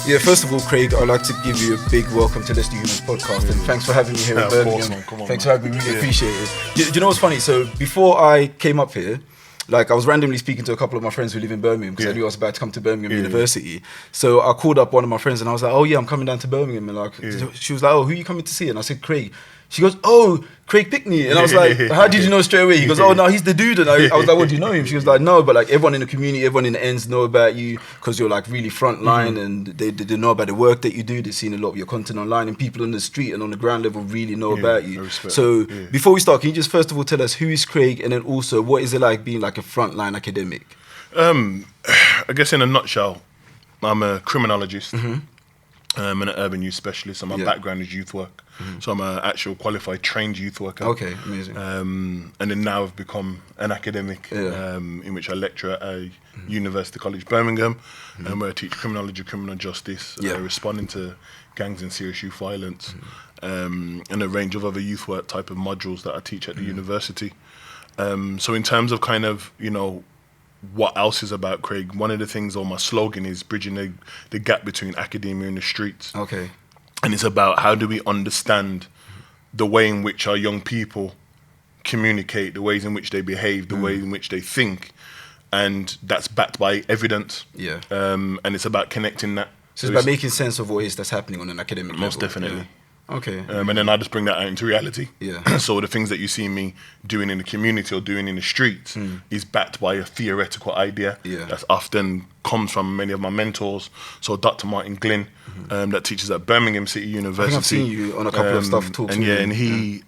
Yeah, first of all, Craig, I'd like to give you a big welcome to LetsDoHumans podcast, and thanks for having me here in Birmingham. Thanks for having me, really appreciate it. Do you know what's funny? So before I came up here, like I was randomly speaking to a couple of my friends who live in Birmingham because I knew I was about to come to Birmingham University. So I called up one of my friends and I was like, oh yeah, I'm coming down to Birmingham. And like, she was like, oh, who are you coming to see? And I said, Craig. She goes, oh, Craig Pinkney. And I was like, how did you know straight away? He goes, oh, no, he's the dude. And I was like, what, do you know him? She was like, no, but like everyone in the community, everyone in the ends know about you because you're like really frontline and they know about the work that you do. They've seen a lot of your content online and people on the street and on the ground level really know about you. So before we start, can you just first of all tell us who is Craig and then also what is it like being like a frontline academic? I guess in a nutshell, I'm a criminologist. I'm an urban youth specialist, and my background is youth work. So I'm an actual qualified trained youth worker. Okay, amazing. And then now I've become an academic in which I lecture at University College Birmingham, where I teach criminology, criminal justice, responding to gangs and serious youth violence, and a range of other youth work type of modules that I teach at the university. So in terms of kind of, you know, what else is about Craig, one of the things, or my slogan is bridging the gap between academia and the streets. Okay. And it's about how do we understand the way in which our young people communicate, the ways in which they behave, the ways in which they think, and that's backed by evidence. Yeah. And it's about connecting that. So it's about making sense of what it is that's happening on an academic level. Most definitely. Yeah. Okay. And then I just bring that out into reality. Yeah. So the things that you see me doing in the community or doing in the streets is backed by a theoretical idea that's often comes from many of my mentors. So Dr. Martin Glynn, that teaches at Birmingham City University. I think I've seen you on a couple of stuff talks. And and he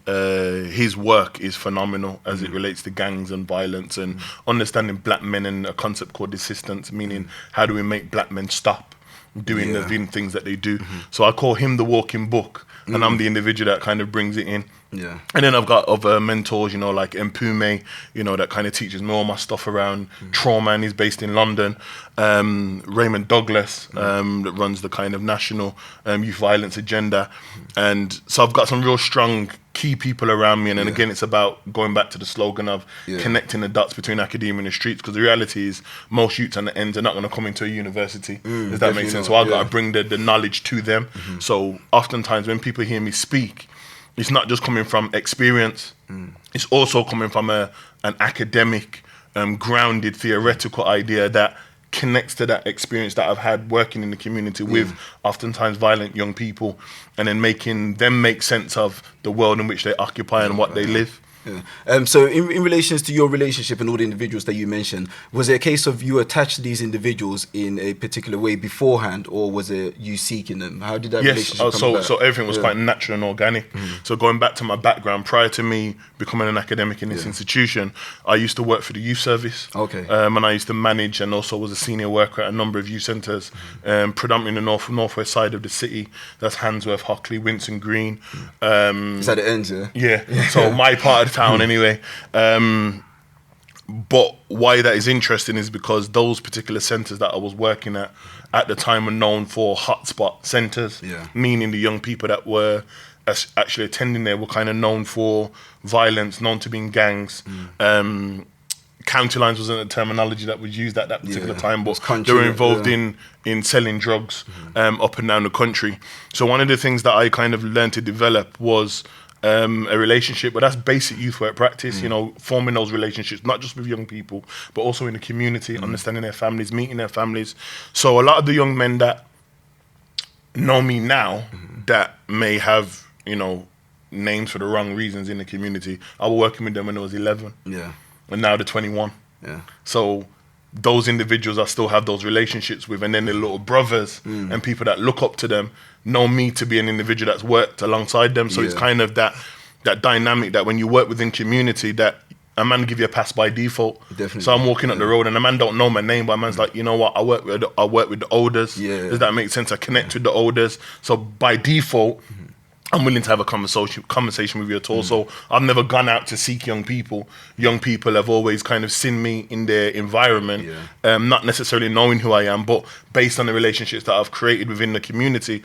his work is phenomenal as it relates to gangs and violence and understanding black men and a concept called desistance, meaning how do we make black men stop doing the things that they do. So I call him the walking book. And I'm the individual that kind of brings it in. Yeah. And then I've got other mentors, you know, like Mpume, you know, that kind of teaches me all my stuff around trauma, and he's based in London. Raymond Douglas, that runs the kind of national youth violence agenda. And so I've got some real strong key people around me. And then again, it's about going back to the slogan of connecting the dots between academia and the streets, because the reality is most youths on the ends are not going to come into a university. Does that make sense? So I've got to bring the knowledge to them. So oftentimes when people hear me speak, it's not just coming from experience. It's also coming from an academic, grounded, theoretical idea that connects to that experience that I've had working in the community with oftentimes violent young people, and then making them make sense of the world in which they occupy and what they live. Yeah. So in relation to your relationship and all the individuals that you mentioned, was it a case of you attached to these individuals in a particular way beforehand, or was it you seeking them? How did that relationship come about? So everything was quite natural and organic. So going back to my background, prior to me becoming an academic in this institution, I used to work for the youth service. Okay. And I used to manage and also was a senior worker at a number of youth centres, predominantly in the northwest side of the city. That's Handsworth, Hockley, Winson Green. It's at the ends, Yeah. So my part of town anyway. But why that is interesting is because those particular centres that I was working at the time were known for hotspot centres, meaning the young people that were actually attending there were kind of known for violence, known to be in gangs. County lines wasn't a terminology that was used at that particular time, but they were involved in selling drugs up and down the country. So one of the things that I kind of learned to develop was a relationship, but that's basic youth work practice, you know, forming those relationships, not just with young people, but also in the community, understanding their families, meeting their families. So a lot of the young men that know me now that may have, you know, names for the wrong reasons in the community, I was working with them when I was 11. Yeah. And now they're 21. Yeah. So those individuals I still have those relationships with, and then their little brothers and people that look up to them know me to be an individual that's worked alongside them. So it's kind of that dynamic that when you work within community, that a man give you a pass by default. Definitely. So I'm walking up the road and a man don't know my name, but a man's like, you know what, I work with the olders. Does that make sense? I connect with the olders. So by default, I'm willing to have a conversation with you at all. So I've never gone out to seek young people. Young people have always kind of seen me in their environment, not necessarily knowing who I am, but based on the relationships that I've created within the community,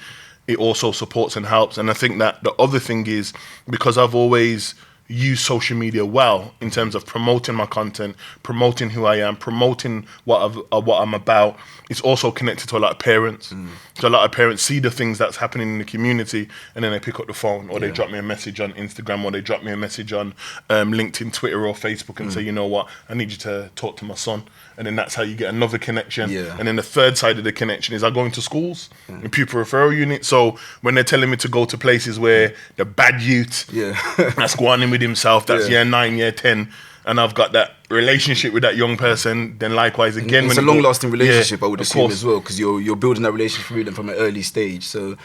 it also supports and helps. And I think that the other thing is, because I've always use social media well in terms of promoting my content, promoting who I am, promoting what I'm about. It's also connected to a lot of parents. So a lot of parents see the things that's happening in the community, and then they pick up the phone, or they drop me a message on Instagram, or they drop me a message on LinkedIn, Twitter, or Facebook, and say, you know what, I need you to talk to my son. And then that's how you get another connection. And then the third side of the connection is I go into schools in pupil referral units. So when they're telling me to go to places where the bad youth that's going on with himself, that's year 9, year 10, and I've got that relationship with that young person, then likewise again. It's a long-lasting relationship, I would assume, as well, because you're building that relationship with them from an early stage. So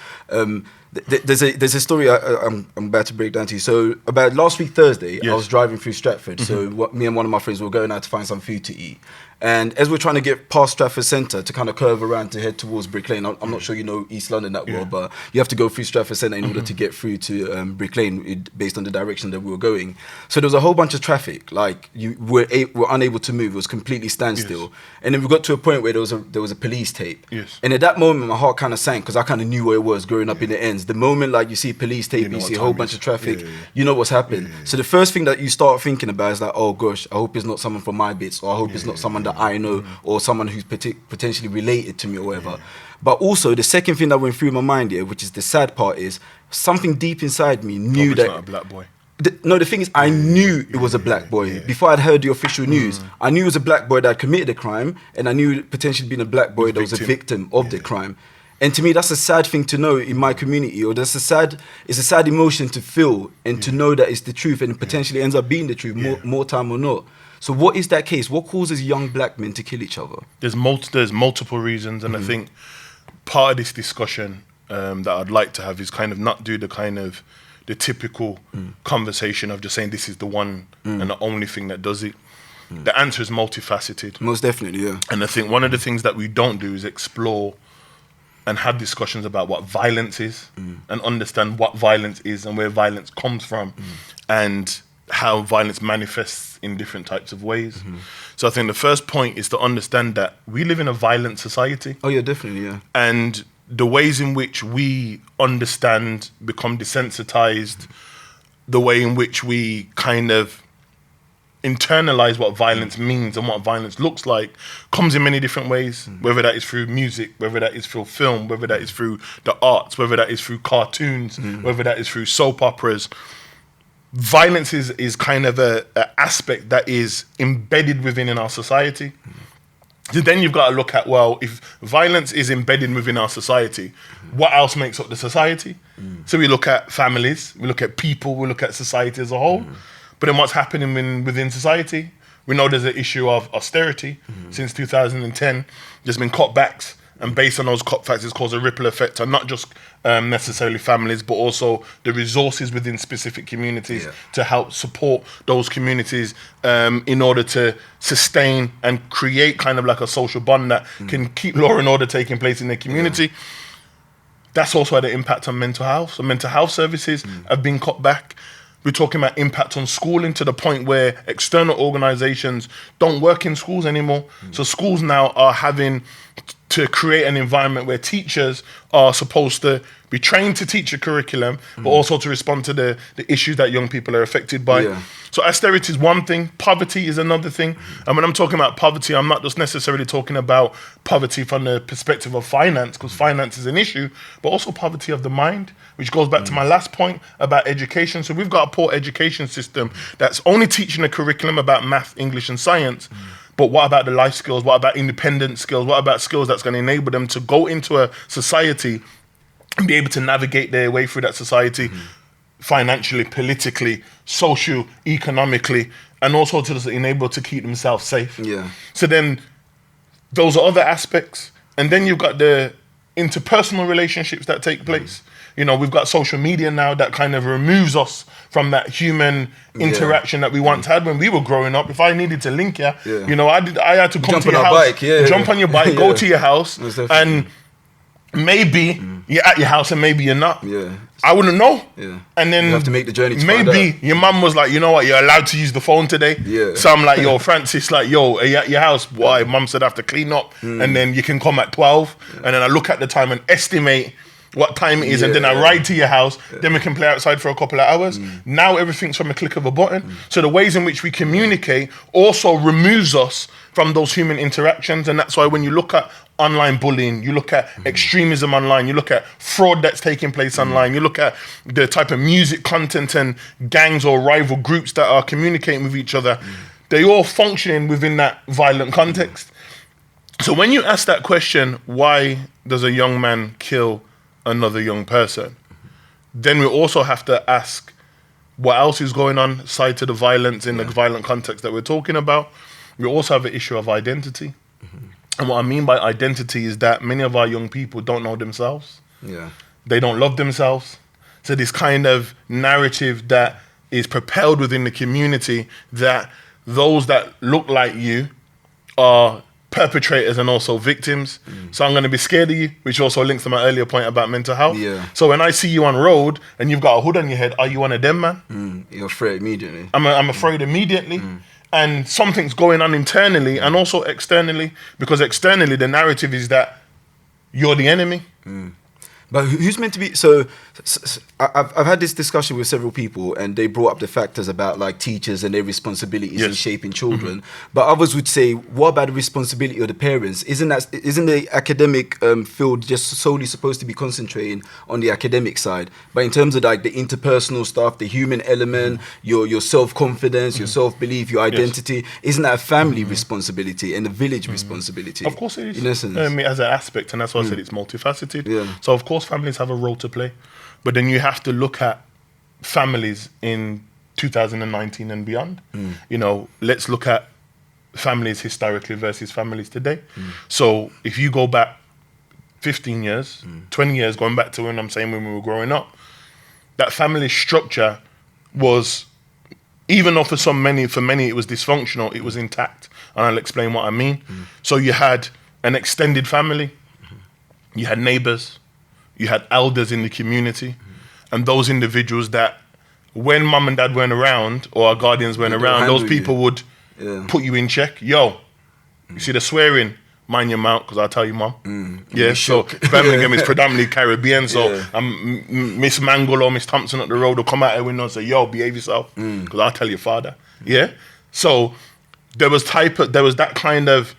there's a story I'm about to break down to you. So about last week Thursday, I was driving through Stratford. So me and one of my friends were going out to find some food to eat. And as we're trying to get past Stratford Centre to kind of curve around to head towards Brick Lane, I'm not sure you know East London that well, but you have to go through Stratford Centre in order to get through to Brick Lane based on the direction that we were going. So there was a whole bunch of traffic, like you were unable to move. It was completely standstill. And then we got to a point where there was a police tape. And at that moment, my heart kind of sank because I kind of knew where it was growing up in the ends. The moment like you see police tape, you see a whole bunch of traffic, you know what's happened. So the first thing that you start thinking about is like, oh gosh, I hope it's not someone from my bits, or I hope it's not someone that I know, or someone who's potentially related to me or whatever. But also the second thing that went through my mind here, which is the sad part, is something deep inside me knew that not a black boy. The thing is, I knew it was a black boy. Before I'd heard the official news, I knew it was a black boy that committed a crime, and I knew potentially being a black boy that was a victim of the crime. And to me, that's a sad thing to know in my community, or it's a sad emotion to feel and to know that it's the truth, and it potentially ends up being the truth more time or not. So what is that case? What causes young black men to kill each other? There's multiple reasons, and I think part of this discussion that I'd like to have is kind of not do the typical conversation of just saying this is the one and the only thing that does it. The answer is multifaceted. Most definitely, yeah. And I think one of the things that we don't do is explore and have discussions about what violence is and understand what violence is and where violence comes from and how violence manifests in different types of ways. So I think the first point is to understand that we live in a violent society. Oh yeah, definitely, yeah. And the ways in which we understand, become desensitized, the way in which we kind of internalize what violence means and what violence looks like comes in many different ways, whether that is through music, whether that is through film, whether that is through the arts, whether that is through cartoons, whether that is through soap operas. Violence is kind of a aspect that is embedded within our society. So then you've got to look at, well, if violence is embedded within our society, what else makes up the society? So we look at families, we look at people, we look at society as a whole. But then what's happening within society? We know there's an issue of austerity. Since 2010, there's been cutbacks. And based on those cutbacks, it's caused a ripple effect on not just necessarily families, but also the resources within specific communities to help support those communities in order to sustain and create kind of like a social bond that can keep law and order taking place in their community. That's also had an impact on mental health. So mental health services have been cut back. We're talking about impact on schooling to the point where external organizations don't work in schools anymore. So schools now are having to create an environment where teachers are supposed to be trained to teach a curriculum, but also to respond to the issues that young people are affected by. So austerity is one thing, poverty is another thing. And when I'm talking about poverty, I'm not just necessarily talking about poverty from the perspective of finance, because finance is an issue, but also poverty of the mind, which goes back to my last point about education. So we've got a poor education system that's only teaching a curriculum about math, English, and science. But what about the life skills? What about independent skills? What about skills that's going to enable them to go into a society and be able to navigate their way through that society financially, politically, social, economically, and also to just enable to keep themselves safe? So then those are other aspects. And then you've got the interpersonal relationships that take place. You know, we've got social media now that kind of removes us from that human interaction that we once had when we were growing up. If I needed to link you know, I had to come to your house, jump on your bike, go to your house, and maybe you're at your house and maybe you're not. Yeah. I wouldn't know. Yeah. And then you have to make the journey to maybe your mum was like, you know what, you're allowed to use the phone today. Yeah. So I'm like, yo, Francis, like, yo, are you at your house? Why? Mum said I have to clean up and then you can come at 12. And then I look at the time and estimate what time it is, and then I ride to your house, then we can play outside for a couple of hours. Now everything's from a click of a button. So the ways in which we communicate also removes us from those human interactions, and that's why when you look at online bullying, you look at extremism online, you look at fraud that's taking place online, you look at the type of music content and gangs or rival groups that are communicating with each other, they all functioning within that violent context. So when you ask that question, why does a young man kill another young person, then we also have to ask what else is going on side to the violence in the violent context that we're talking about. We also have an issue of identity. And what I mean by identity is that many of our young people don't know themselves. Yeah. They don't love themselves. So this kind of narrative that is propelled within the community that those that look like you are perpetrators and also victims. So I'm going to be scared of you, which also links to my earlier point about mental health. Yeah. So when I see you on road and you've got a hood on your head, are you one of them, man? You're afraid immediately. I'm afraid immediately. And something's going on internally and also externally, because externally the narrative is that you're the enemy. But who's meant to be? So I've had this discussion with several people, and they brought up the factors about like teachers and their responsibilities in shaping children. But others would say, what about the responsibility of the parents? Isn't the academic field just solely supposed to be concentrating on the academic side? But in terms of like the interpersonal stuff, the human element, your self-confidence, your self-belief, your identity, isn't that a family responsibility and a village responsibility? Of course it is. In essence. As an aspect, and that's why I said it's multifaceted. Yeah. So of course families have a role to play, but then you have to look at families in 2019 and beyond. You know, let's look at families historically versus families today. So if you go back 15 years, 20 years, going back to when we were growing up, that family structure was, even though for many it was dysfunctional, it was intact. And I'll explain what I mean. So you had an extended family, you had neighbors, you had elders in the community, and those individuals that when mum and dad weren't around or our guardians weren't around, those people would put you in check. Yo, you see the swearing, mind your mouth, because I'll tell you, mum. So Birmingham is predominantly Caribbean, so Miss Mangle or Miss Thompson up the road will come out her window and say, yo, behave yourself, because I'll tell your father. So there was that kind of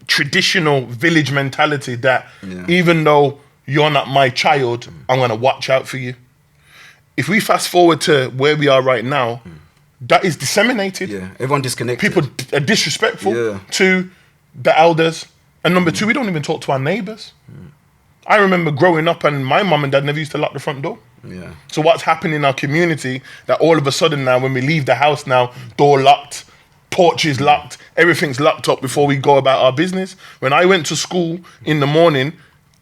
traditional village mentality that even though you're not my child, I'm going to watch out for you. If we fast forward to where we are right now, that is disseminated. Everyone disconnected. People are disrespectful to the elders. And number two, we don't even talk to our neighbors. I remember growing up and my mum and dad never used to lock the front door. So what's happening in our community that all of a sudden now when we leave the house now, door locked, porch is locked, everything's locked up before we go about our business. When I went to school in the morning,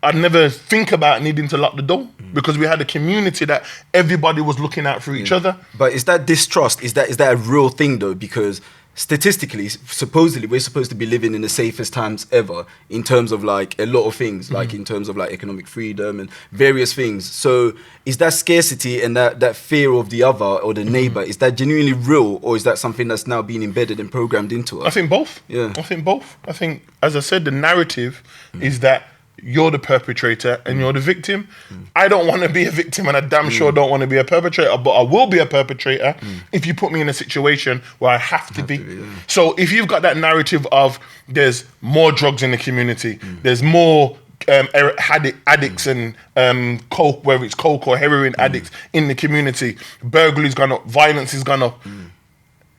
I'd never think about needing to lock the door because we had a community that everybody was looking out for each other. But is that distrust? Is that a real thing though? Because statistically, supposedly, we're supposed to be living in the safest times ever in terms of like a lot of things, like in terms of like economic freedom and various things. So is that scarcity and that fear of the other or the neighbor, is that genuinely real, or is that something that's now being embedded and programmed into us? I think both. I think both. I think, as I said, the narrative is that you're the perpetrator and you're the victim. I don't want to be a victim and I damn sure don't want to be a perpetrator, but I will be a perpetrator if you put me in a situation where I have to be. So if you've got that narrative of there's more drugs in the community, there's more addicts and coke, whether it's coke or heroin addicts in the community, burglary's gone up, violence has gone up.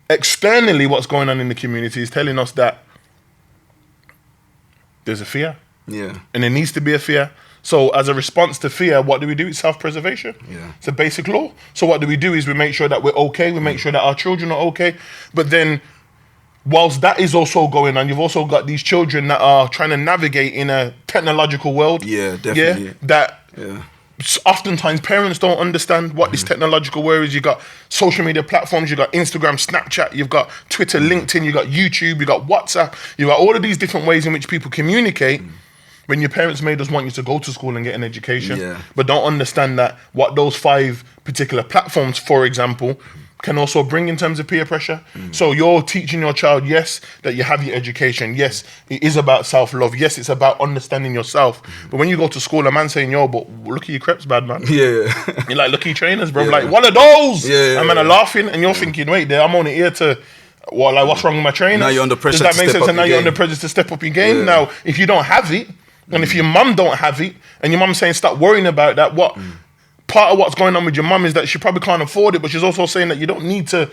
Externally, what's going on in the community is telling us that there's a fear. And there needs to be a fear. So as a response to fear, what do? It's self-preservation. It's a basic law. So what do is we make sure that we're okay, we make sure that our children are okay. But then whilst that is also going on, you've also got these children that are trying to navigate in a technological world. Definitely. Oftentimes parents don't understand what this technological world is. You've got social media platforms, you've got Instagram, Snapchat, you've got Twitter, LinkedIn, you've got YouTube, you've got WhatsApp, you've got all of these different ways in which people communicate. when your parents made us want you to go to school and get an education, Yeah. but don't understand that what those 5 particular platforms, for example, can also bring in terms of peer pressure. So you're teaching your child, yes, that you have your education. Yes, it is about self-love. Yes, it's about understanding yourself. But when you go to school, a man saying, yo, but look at your crepes, bad man. Yeah. You're like, look at your trainers, bro. Yeah. Like, one of those. Yeah. And man are laughing and you're thinking, wait, I'm only here to... Well, like, what's wrong with my trainers? Now you're under pressure Does that to make step sense? up And now your you're under game. pressure to step up your game. Yeah. Now, if you don't have it, and if your mum don't have it, and your mum's saying, stop worrying about that, what... Part of what's going on with your mum is that she probably can't afford it, but she's also saying that you don't need to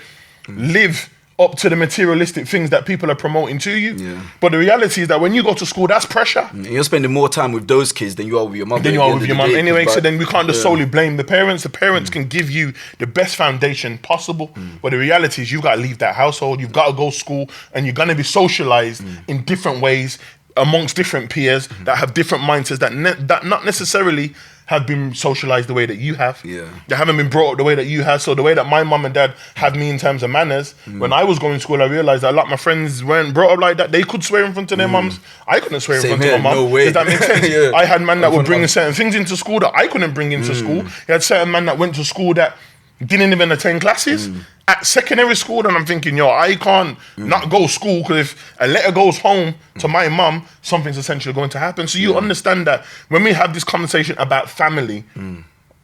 live up to the materialistic things that people are promoting to you. Yeah. But the reality is that when you go to school, that's pressure. And you're spending more time with those kids than you are with your mum. Then you are with your mum anyway, so then we can't just Yeah. solely blame the parents. The parents can give you the best foundation possible, but the reality is you've got to leave that household, you've got to go to school, and you're going to be socialized in different ways amongst different peers that have different mindsets that not necessarily have been socialized the way that you have. Yeah. They haven't been brought up the way that you have. So the way that my mum and dad had me in terms of manners, when I was going to school, I realized that a lot of my friends weren't brought up like that. They could swear in front of their mums. I couldn't swear Same in front here, of my mum. no way. Does that make sense? Yeah. I had men that were bringing certain things into school that I couldn't bring into school. You had certain men that went to school that didn't even attend classes. At secondary school, and I'm thinking, yo, I can't not go to school because if a letter goes home to my mum, something's essentially going to happen. So you understand that when we have this conversation about family,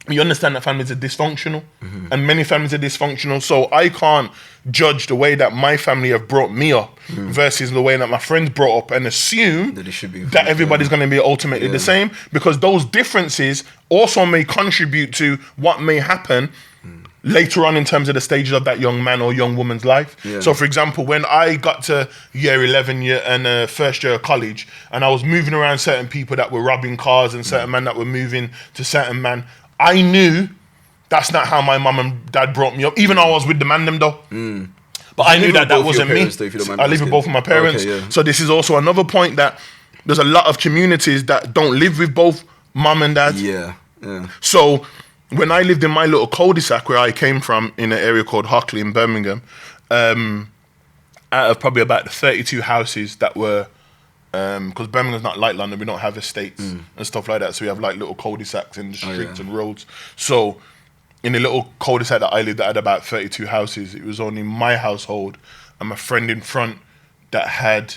you understand that families are dysfunctional, and many families are dysfunctional. So I can't judge the way that my family have brought me up versus the way that my friends brought up and assume That it should be that everybody's going to be ultimately the same, because those differences also may contribute to what may happen later on in terms of the stages of that young man or young woman's life. Yeah. So for example, when I got to year 11 and first year of college, and I was moving around certain people that were robbing cars and certain men that were moving to certain man, I knew that's not how my mum and dad brought me up, even though I was with the man them though. But I knew that wasn't me. I live with both of my parents. Okay, yeah. So this is also another point, that there's a lot of communities that don't live with both mum and dad. Yeah. So when I lived in my little cul-de-sac where I came from in an area called Hockley in Birmingham, out of probably about 32 houses that were, because Birmingham's not like London, we don't have estates and stuff like that, so we have like little cul-de-sacs in the streets and roads. So in the little cul-de-sac that I lived at had about 32 houses, it was only my household and my friend in front that had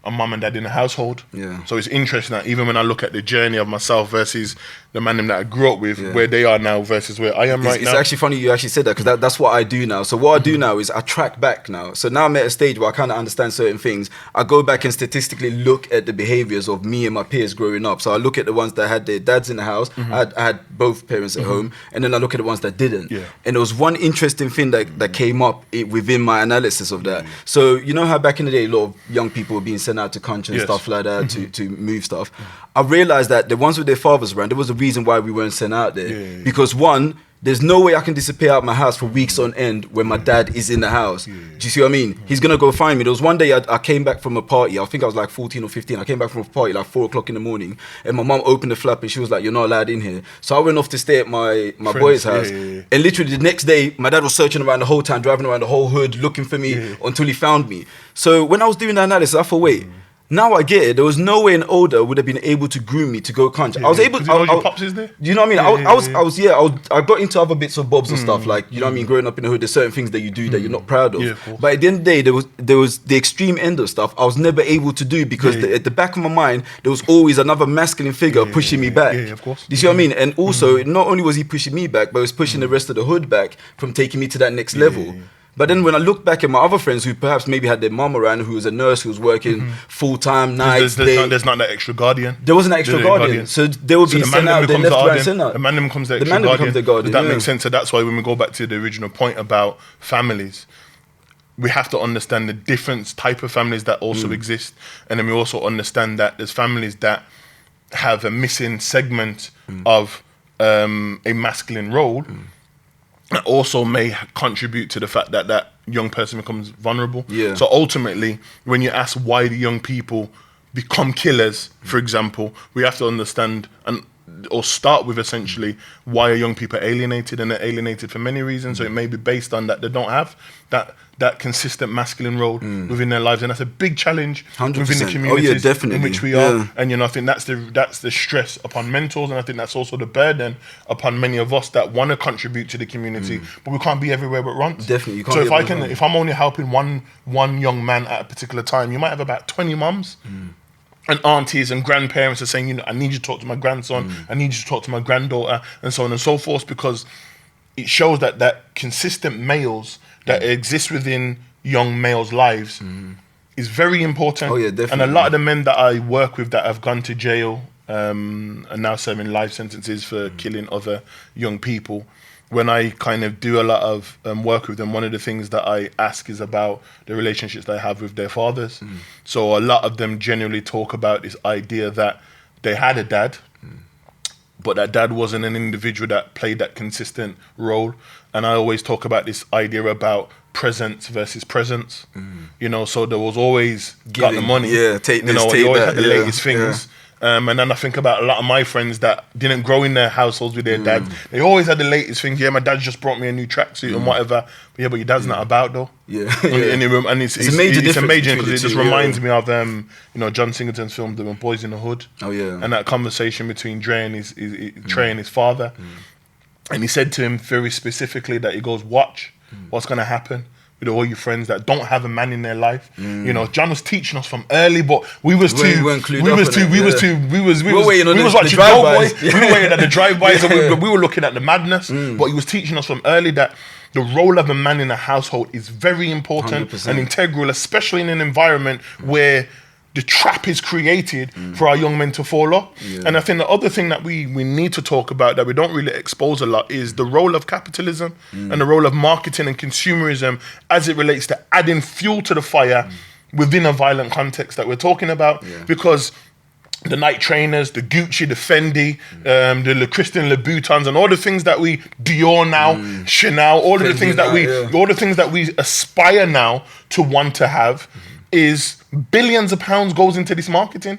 a mum and dad in the household. Yeah. So it's interesting that even when I look at the journey of myself versus the man that I grew up with, where they are now versus where I am right now. It's actually funny you actually said that, because that's what I do now. So what I do now is I track back now. So now I'm at a stage where I kind of understand certain things. I go back and statistically look at the behaviors of me and my peers growing up. So I look at the ones that had their dads in the house. I had both parents at home. And then I look at the ones that didn't. Yeah. And there was one interesting thing that came up within my analysis of that. So you know how back in the day, a lot of young people were being sent out to country and stuff like that to move stuff. I realized that the ones with their fathers around, there was a reason why we weren't sent out there. Because one, there's no way I can disappear out my house for weeks on end when my dad is in the house. Do you see what I mean? He's going to go find me. There was one day I came back from a party. I think I was like 14 or 15. I came back from a party like 4 o'clock in the morning. And my mum opened the flap and she was like, you're not allowed in here. So I went off to stay at my boy's house. And literally the next day, my dad was searching around the whole town, driving around the whole hood, looking for me until he found me. So when I was doing the analysis, I thought, wait, now I get it. There was no way an older would have been able to groom me to go country. I was able to. Your pops is there? You know what I mean? I got into other bits of bobs and stuff, like, you know what I mean, growing up in the hood, there's certain things that you do that you're not proud of. Of course. But at the end of the day, there was the extreme end of stuff I was never able to do, because at the back of my mind there was always another masculine figure pushing me back. Yeah, of course. Do you see what I mean? And also, not only was he pushing me back, but he was pushing the rest of the hood back from taking me to that next level. But then when I look back at my other friends who perhaps maybe had their mum around, who was a nurse, who was working full-time, nights, there's not that extra guardian. There wasn't an extra guardian. So they would be sent out, then left, right, center. The man then becomes the extra guardian. That makes sense. So that's why when we go back to the original point about families, we have to understand the different type of families that also exist. And then we also understand that there's families that have a missing segment of a masculine role. That also may contribute to the fact that that young person becomes vulnerable. Yeah. So ultimately, when you ask why the young people become killers, for example, we have to understand, and or start with essentially why are young people alienated, and they're alienated for many reasons. So it may be based on that they don't have that consistent masculine role within their lives, and that's a big challenge 100%. within the communities in which we are. Yeah. And I think that's the stress upon mentors, and I think that's also the burden upon many of us that want to contribute to the community, but we can't be everywhere but once. Definitely, you can't. So if I'm only helping one young man at a particular time, you might have about 20 mums. And aunties and grandparents are saying, I need you to talk to my grandson, I need you to talk to my granddaughter, and so on and so forth, because it shows that consistent males that exist within young males' lives is very important. Oh yeah, definitely. And a lot of the men that I work with that have gone to jail are now serving life sentences for killing other young people. When I kind of do a lot of work with them, one of the things that I ask is about the relationships they have with their fathers. So a lot of them generally talk about this idea that they had a dad, but that dad wasn't an individual that played that consistent role. And I always talk about this idea about presence versus presence. So there was always got the money. Yeah, take this, take you always that. had the latest things. Yeah. And then I think about a lot of my friends that didn't grow in their households with their dads. They always had the latest things. Yeah, my dad just brought me a new tracksuit and whatever. But yeah, but your dad's not about though. Yeah. And it's a major because it just reminds me of John Singleton's film The Boys in the Hood. Oh yeah. And that conversation between Trey and his father. And he said to him very specifically that he goes, watch what's gonna happen with all your friends that don't have a man in their life. John was teaching us from early, but we was watching Doughboy. We were waiting at the drive-bys, and we were looking at the madness. But he was teaching us from early that the role of a man in a household is very important 100%. and integral, especially in an environment where the trap is created for our young men to fall off. And I think the other thing that we need to talk about that we don't really expose a lot is the role of capitalism and the role of marketing and consumerism as it relates to adding fuel to the fire within a violent context that we're talking about. Because the Nike trainers, the Gucci, the Fendi, the Christian Louboutins, and all the things that we Dior now, Chanel, all of the things that we aspire now to want to have is billions of pounds goes into this marketing.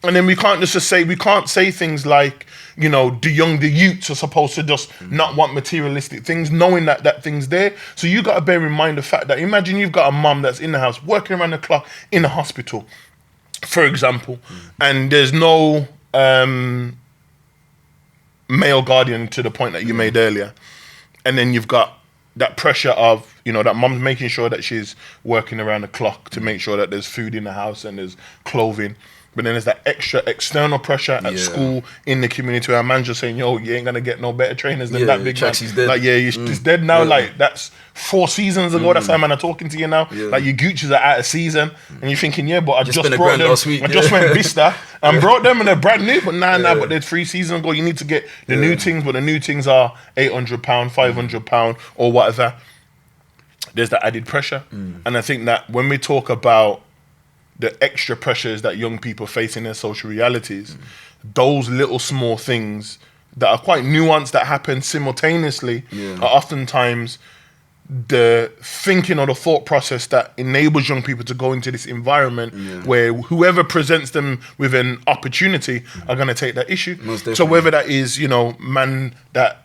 And then we can't say things like, the youths are supposed to just not want materialistic things, knowing that thing's there. So you got to bear in mind the fact that imagine you've got a mum that's in the house working around the clock in a hospital, for example, and there's no male guardian to the point that you made earlier. And then you've got that pressure of, that mom's making sure that she's working around the clock to make sure that there's food in the house and there's clothing. But then there's that extra external pressure at school, in the community, where a man's just saying, yo, you ain't going to get no better trainers than that big man. Dead. Like, he's dead now. Like, that's 4 seasons ago. That's how man are talking to you now. Like, your Gucci's are out of season. And you're thinking, but I just brought them. I just went Vista and brought them and they're brand new. But but they're 3 seasons ago. You need to get the new things, but the new things are £800, £500 or whatever. There's that added pressure. And I think that when we talk about the extra pressures that young people face in their social realities, those little small things that are quite nuanced that happen simultaneously are oftentimes the thinking or the thought process that enables young people to go into this environment where whoever presents them with an opportunity are going to take that issue. So whether that is, man that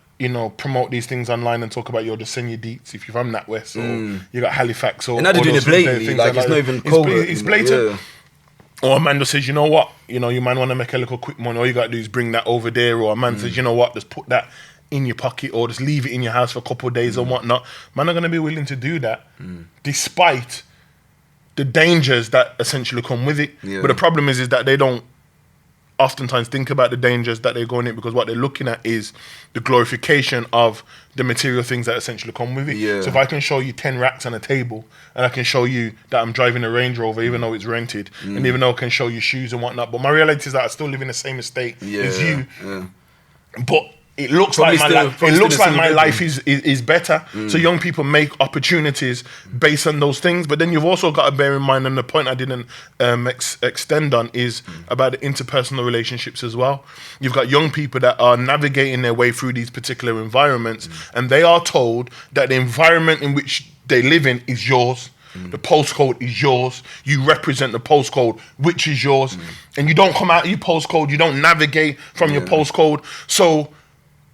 promote these things online and talk about the senior deets if you're from NatWest or you got Halifax or... And they're doing it blatantly, like it's not even covert. It's blatant. Or a man just says, you know what, you man want to make a little quick money, all you got to do is bring that over there. Or a man says, you know what, just put that in your pocket or just leave it in your house for a couple of days or whatnot. Man are going to be willing to do that despite the dangers that essentially come with it. But the problem is that they don't oftentimes think about the dangers that they're going in, because what they're looking at is the glorification of the material things that essentially come with it. So if I can show you 10 racks on a table and I can show you that I'm driving a Range Rover even though it's rented, and even though I can show you shoes and whatnot, but my reality is that I still live in the same estate as you. But it looks like my life is better. So young people make opportunities based on those things. But then you've also got to bear in mind, and the point I didn't extend on is about the interpersonal relationships as well. You've got young people that are navigating their way through these particular environments, and they are told that the environment in which they live in is yours. The postcode is yours. You represent the postcode, which is yours. And you don't come out of your postcode. You don't navigate from your postcode. So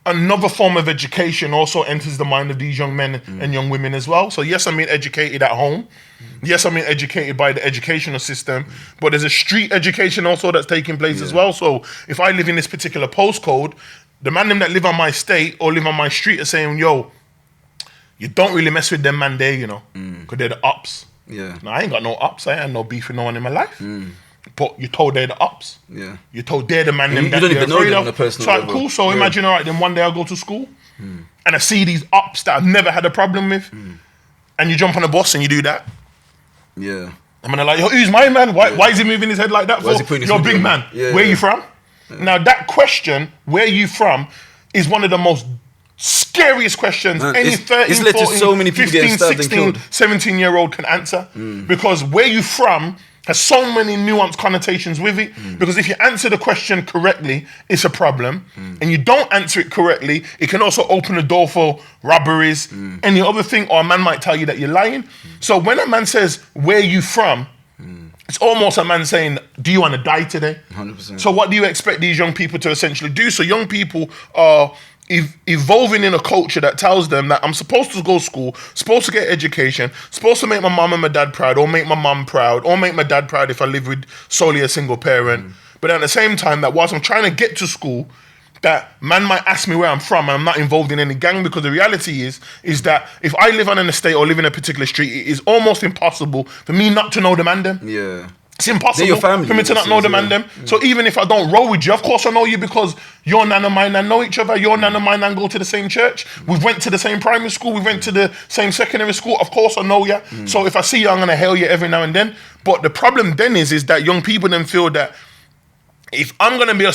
another form of education also enters the mind of these young men and young women as well. So yes, I'm being educated at home. Yes, I'm being educated by the educational system, but there's a street education also that's taking place as well. So if I live in this particular postcode, the man them that live on my state or live on my street are saying, yo, you don't really mess with them man there, you know, because they're the ops. Yeah. Now, I ain't got no ops. I ain't no beef with no one in my life. But you're told they're the ops. Yeah. You're told they're the man them you that don't you're even know afraid them of. on a personal So level. cool. So imagine, all right, then one day I'll go to school and I see these ops that I've never had a problem with, and you jump on a bus and you do that. Yeah. I'm gonna like, yo, who's my man? Why is he moving his head like that? Why is he putting his You're a hoodie big on? man. Yeah, Where yeah. you from? Now that question, where you from, is one of the most scariest questions any 13, it's led to 14, so many people 15, getting stabbed and 16, killed. 17-year-old can answer. Because where you from has so many nuanced connotations with it. Because if you answer the question correctly, it's a problem. And you don't answer it correctly, it can also open the door for robberies, any other thing, or a man might tell you that you're lying. So when a man says, where you from, it's almost a man saying, do you want to die today? 100%. So what do you expect these young people to essentially do? So young people are evolving in a culture that tells them that I'm supposed to go to school, supposed to get education, supposed to make my mom and my dad proud, or make my mom proud, or make my dad proud if I live with solely a single parent. But at the same time, that whilst I'm trying to get to school, that man might ask me where I'm from and I'm not involved in any gang, because the reality is that if I live on an estate or live in a particular street, it is almost impossible for me not to know the man them. Yeah. It's impossible They're your family, for me to not know the man them. So even if I don't roll with you, of course I know you because your nan and my nan know each other. Your nan and my nan go to the same church. We went to the same primary school. We went to the same secondary school. Of course I know you. So if I see you, I'm going to hail you every now and then. But the problem then is that young people then feel that if I'm going to be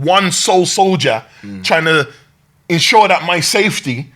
one sole soldier trying to ensure that my safety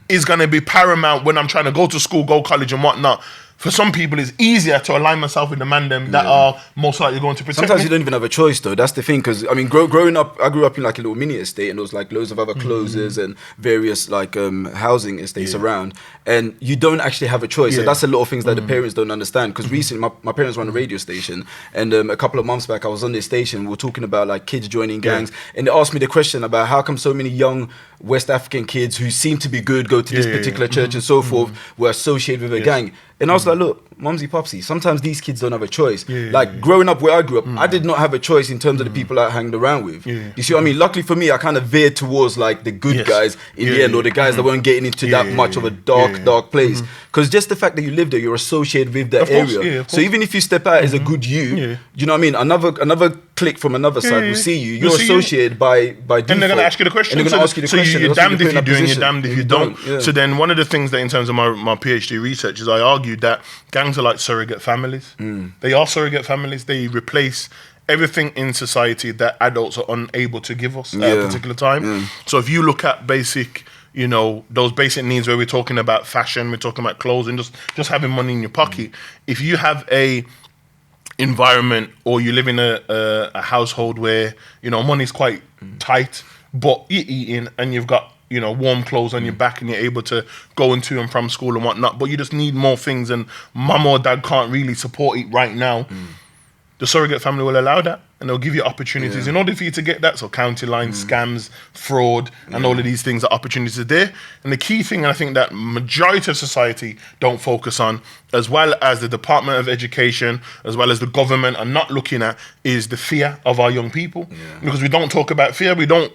is going to be paramount when I'm trying to go to school, go college and whatnot, for some people it's easier to align myself with the man them that are most likely going to protect Sometimes me. you don't even have a choice though. That's the thing, because I mean, growing up, I grew up in like a little mini estate, and there was like loads of other closes and various like housing estates around, and you don't actually have a choice. So that's a lot of things that the parents don't understand. Because recently, my parents run a radio station, and a couple of months back, I was on their station. We were talking about like kids joining gangs, and they asked me the question about how come so many young West African kids who seem to be good go to this particular church and so forth were associated with a gang. And I was like, look, mumsy popsy, sometimes these kids don't have a choice. Growing up where I grew up, I did not have a choice in terms of the people I hanged around with. You see what I mean? Luckily for me, I kind of veered towards like the good guys in the end, or the guys that weren't getting into that much of a dark place. Because just the fact that you live there, you're associated with that area. So even if you step out as a good you know what I mean? Another click from another side will see you. You're associated by default. And they're going to ask you the question. And they're going to ask you the question. You're damned if you do and you're damned if you don't. So then one of the things that in terms of my PhD research is I argued that gangs are like surrogate families. They are surrogate families. They replace everything in society that adults are unable to give us at a particular time. So if you look at basic, you know, those basic needs where we're talking about fashion, we're talking about clothes and just having money in your pocket. If you have a environment or you live in a household where, you know, money's quite tight, but you're eating and you've got, you know, warm clothes on your back and you're able to go into and from school and whatnot, but you just need more things and mum or dad can't really support it right now, the surrogate family will allow that and they'll give you opportunities in order for you to get that. So county lines, scams, fraud, and all of these things are opportunities there. And the key thing, and I think that majority of society don't focus on, as well as the Department of Education, as well as the government are not looking at, is the fear of our young people. Because we don't talk about fear, we don't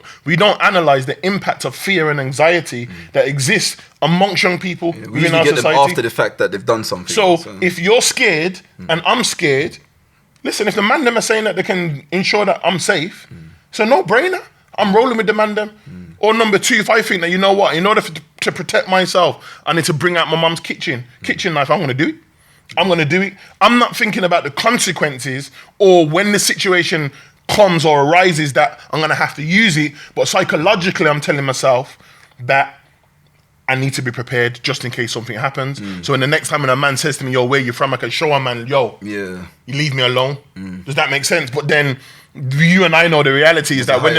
analyze the impact of fear and anxiety that exists amongst young people within our get society. them after the fact that they've done something. So if you're scared and I'm scared, listen, if the man them are saying that they can ensure that I'm safe, it's a no-brainer. I'm rolling with the man them. Or number two, if I think that, you know what, in order to protect myself, I need to bring out my mum's kitchen knife, I'm going to do it. I'm going to do it. I'm not thinking about the consequences or when the situation comes or arises that I'm going to have to use it. But psychologically, I'm telling myself that I need to be prepared just in case something happens. So when the next time when a man says to me, yo, where you from? I can show a man, yo, you leave me alone. Does that make sense? But then you and I know the reality is that when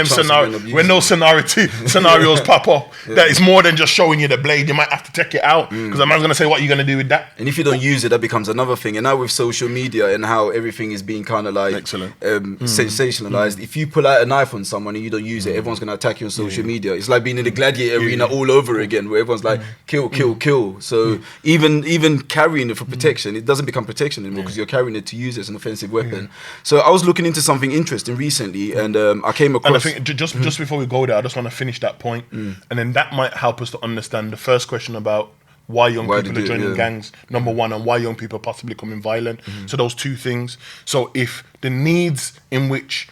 those scenarios pop up, that it's more than just showing you the blade. You might have to take it out because a man's going to say, what are you going to do with that? And if you don't use it, that becomes another thing. And now with social media and how everything is being kind of like sensationalized, if you pull out a knife on someone and you don't use it, everyone's going to attack you on social media. It's like being in the gladiator arena all over again, where everyone's like, kill, kill, kill. So even carrying it for protection, it doesn't become protection anymore because you're carrying it to use it as an offensive weapon. So I was looking into something interesting recently, and I came across. And I think just before we go there, I just want to finish that point, and then that might help us to understand the first question about why young people are joining gangs, number one, and why young people are possibly becoming violent. So those two things. So if the needs in which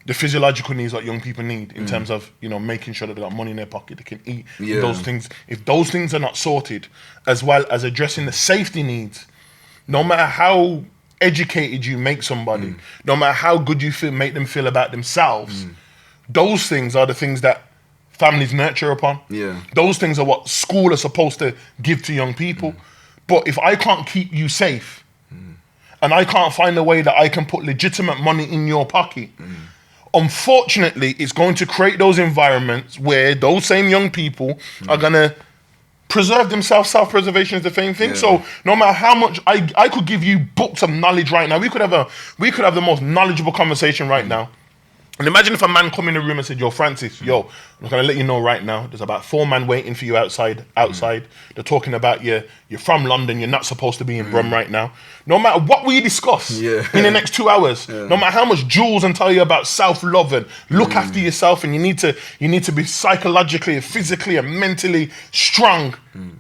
the physiological needs that young people need in terms of, you know, making sure that they got money in their pocket, they can eat, those things. If those things are not sorted, as well as addressing the safety needs, no matter how educated you make somebody, no matter how good you make them feel about themselves, those things are the things that families nurture upon. Those things are what school are supposed to give to young people. But if I can't keep you safe, and I can't find a way that I can put legitimate money in your pocket, unfortunately, it's going to create those environments where those same young people are going to preserve themselves. Self-preservation is the same thing. So no matter how much I could give you books of knowledge right now, we could have the most knowledgeable conversation right now. And imagine if a man come in the room and said, yo, Francis, I'm going to let you know right now, there's about 4 men waiting for you outside. They're talking about you're from London, you're not supposed to be in Brum right now. No matter what we discuss in the next 2 hours, no matter how much Jules and tell you about self-love and look after yourself, and you need to be psychologically, physically and mentally strong,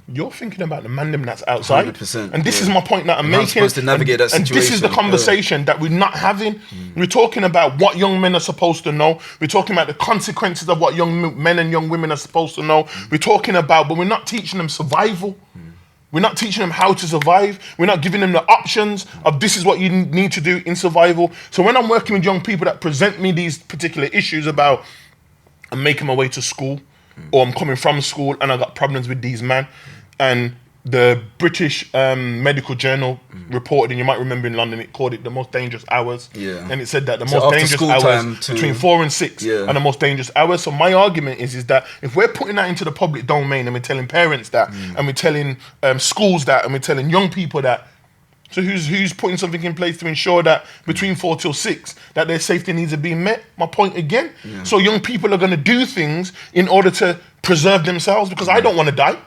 you're thinking about the man that's outside. 100%, and this is my point that I'm making. Supposed to navigate that situation. And this is the conversation that we're not having. We're talking about what young men are supposed to know. We're talking about the consequences of what young men and young women are supposed to know. We're talking about, but we're not teaching them survival. We're not teaching them how to survive. We're not giving them the options of this is what you need to do in survival. So when I'm working with young people that present me these particular issues about I'm making my way to school, or I'm coming from school and I got problems with these men, and the British Medical Journal reported, and you might remember in London, it called it the most dangerous hours. And it said that the most dangerous hours between 4 and 6 are the most dangerous hours. So my argument is that if we're putting that into the public domain and we're telling parents that, and we're telling schools that, and we're telling young people that, so who's putting something in place to ensure that between 4 till 6 that their safety needs are being met? My point again. So young people are going to do things in order to preserve themselves, because I don't want to die.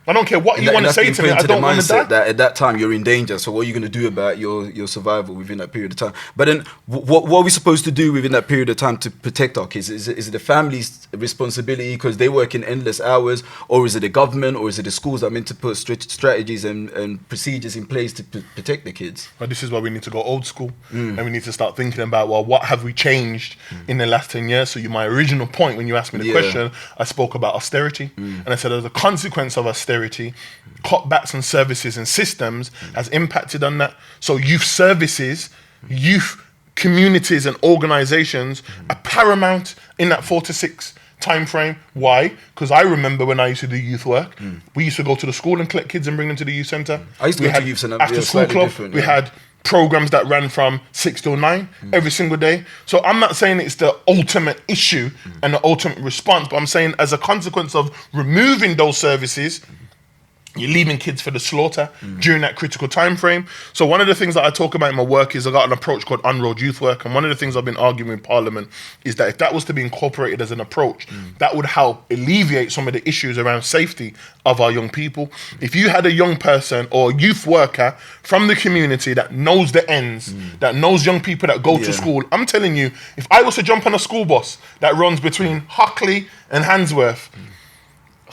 I don't care what you want to say to me. I don't want to die. That at that time you're in danger. So what are you going to do about your survival within that period of time? But then what are we supposed to do within that period of time to protect our kids? Is it the family's responsibility because they work in endless hours, or is it the government, or is it the schools that are meant to put strategies and procedures in place to protect the kids? Well, this is why we need to go old school, and we need to start thinking about, well, what have we changed in the last 10 years? So my original point when you asked me the question, I spoke about austerity, and I said as a consequence of austerity, cutbacks on services and systems has impacted on that. So youth services, youth communities and organizations are paramount in that 4 to 6 time frame. Why? Because I remember when I used to do youth work, we used to go to the school and collect kids and bring them to the youth center. I used to go to youth center after school club. We had programs that ran from 6 till 9 every single day. So I'm not saying it's the ultimate issue and the ultimate response, but I'm saying as a consequence of removing those services, you're leaving kids for the slaughter during that critical time frame. So one of the things that I talk about in my work is I got an approach called on-road youth work, and one of the things I've been arguing in Parliament is that if that was to be incorporated as an approach, that would help alleviate some of the issues around safety of our young people. If you had a young person or youth worker from the community that knows the ends, that knows young people that go to school, I'm telling you, if I was to jump on a school bus that runs between Hockley and Handsworth,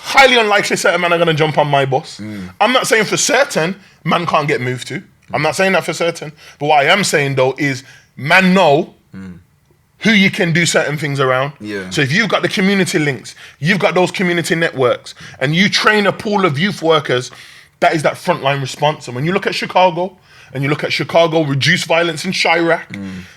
highly unlikely certain men are going to jump on my bus. I'm not saying for certain man can't get moved to. I'm not saying that for certain. But what I am saying though is man know who you can do certain things around. So if you've got the community links, you've got those community networks, and you train a pool of youth workers, that is that frontline response. And when you look at Chicago, and you look at Chicago reduce violence in Chirac,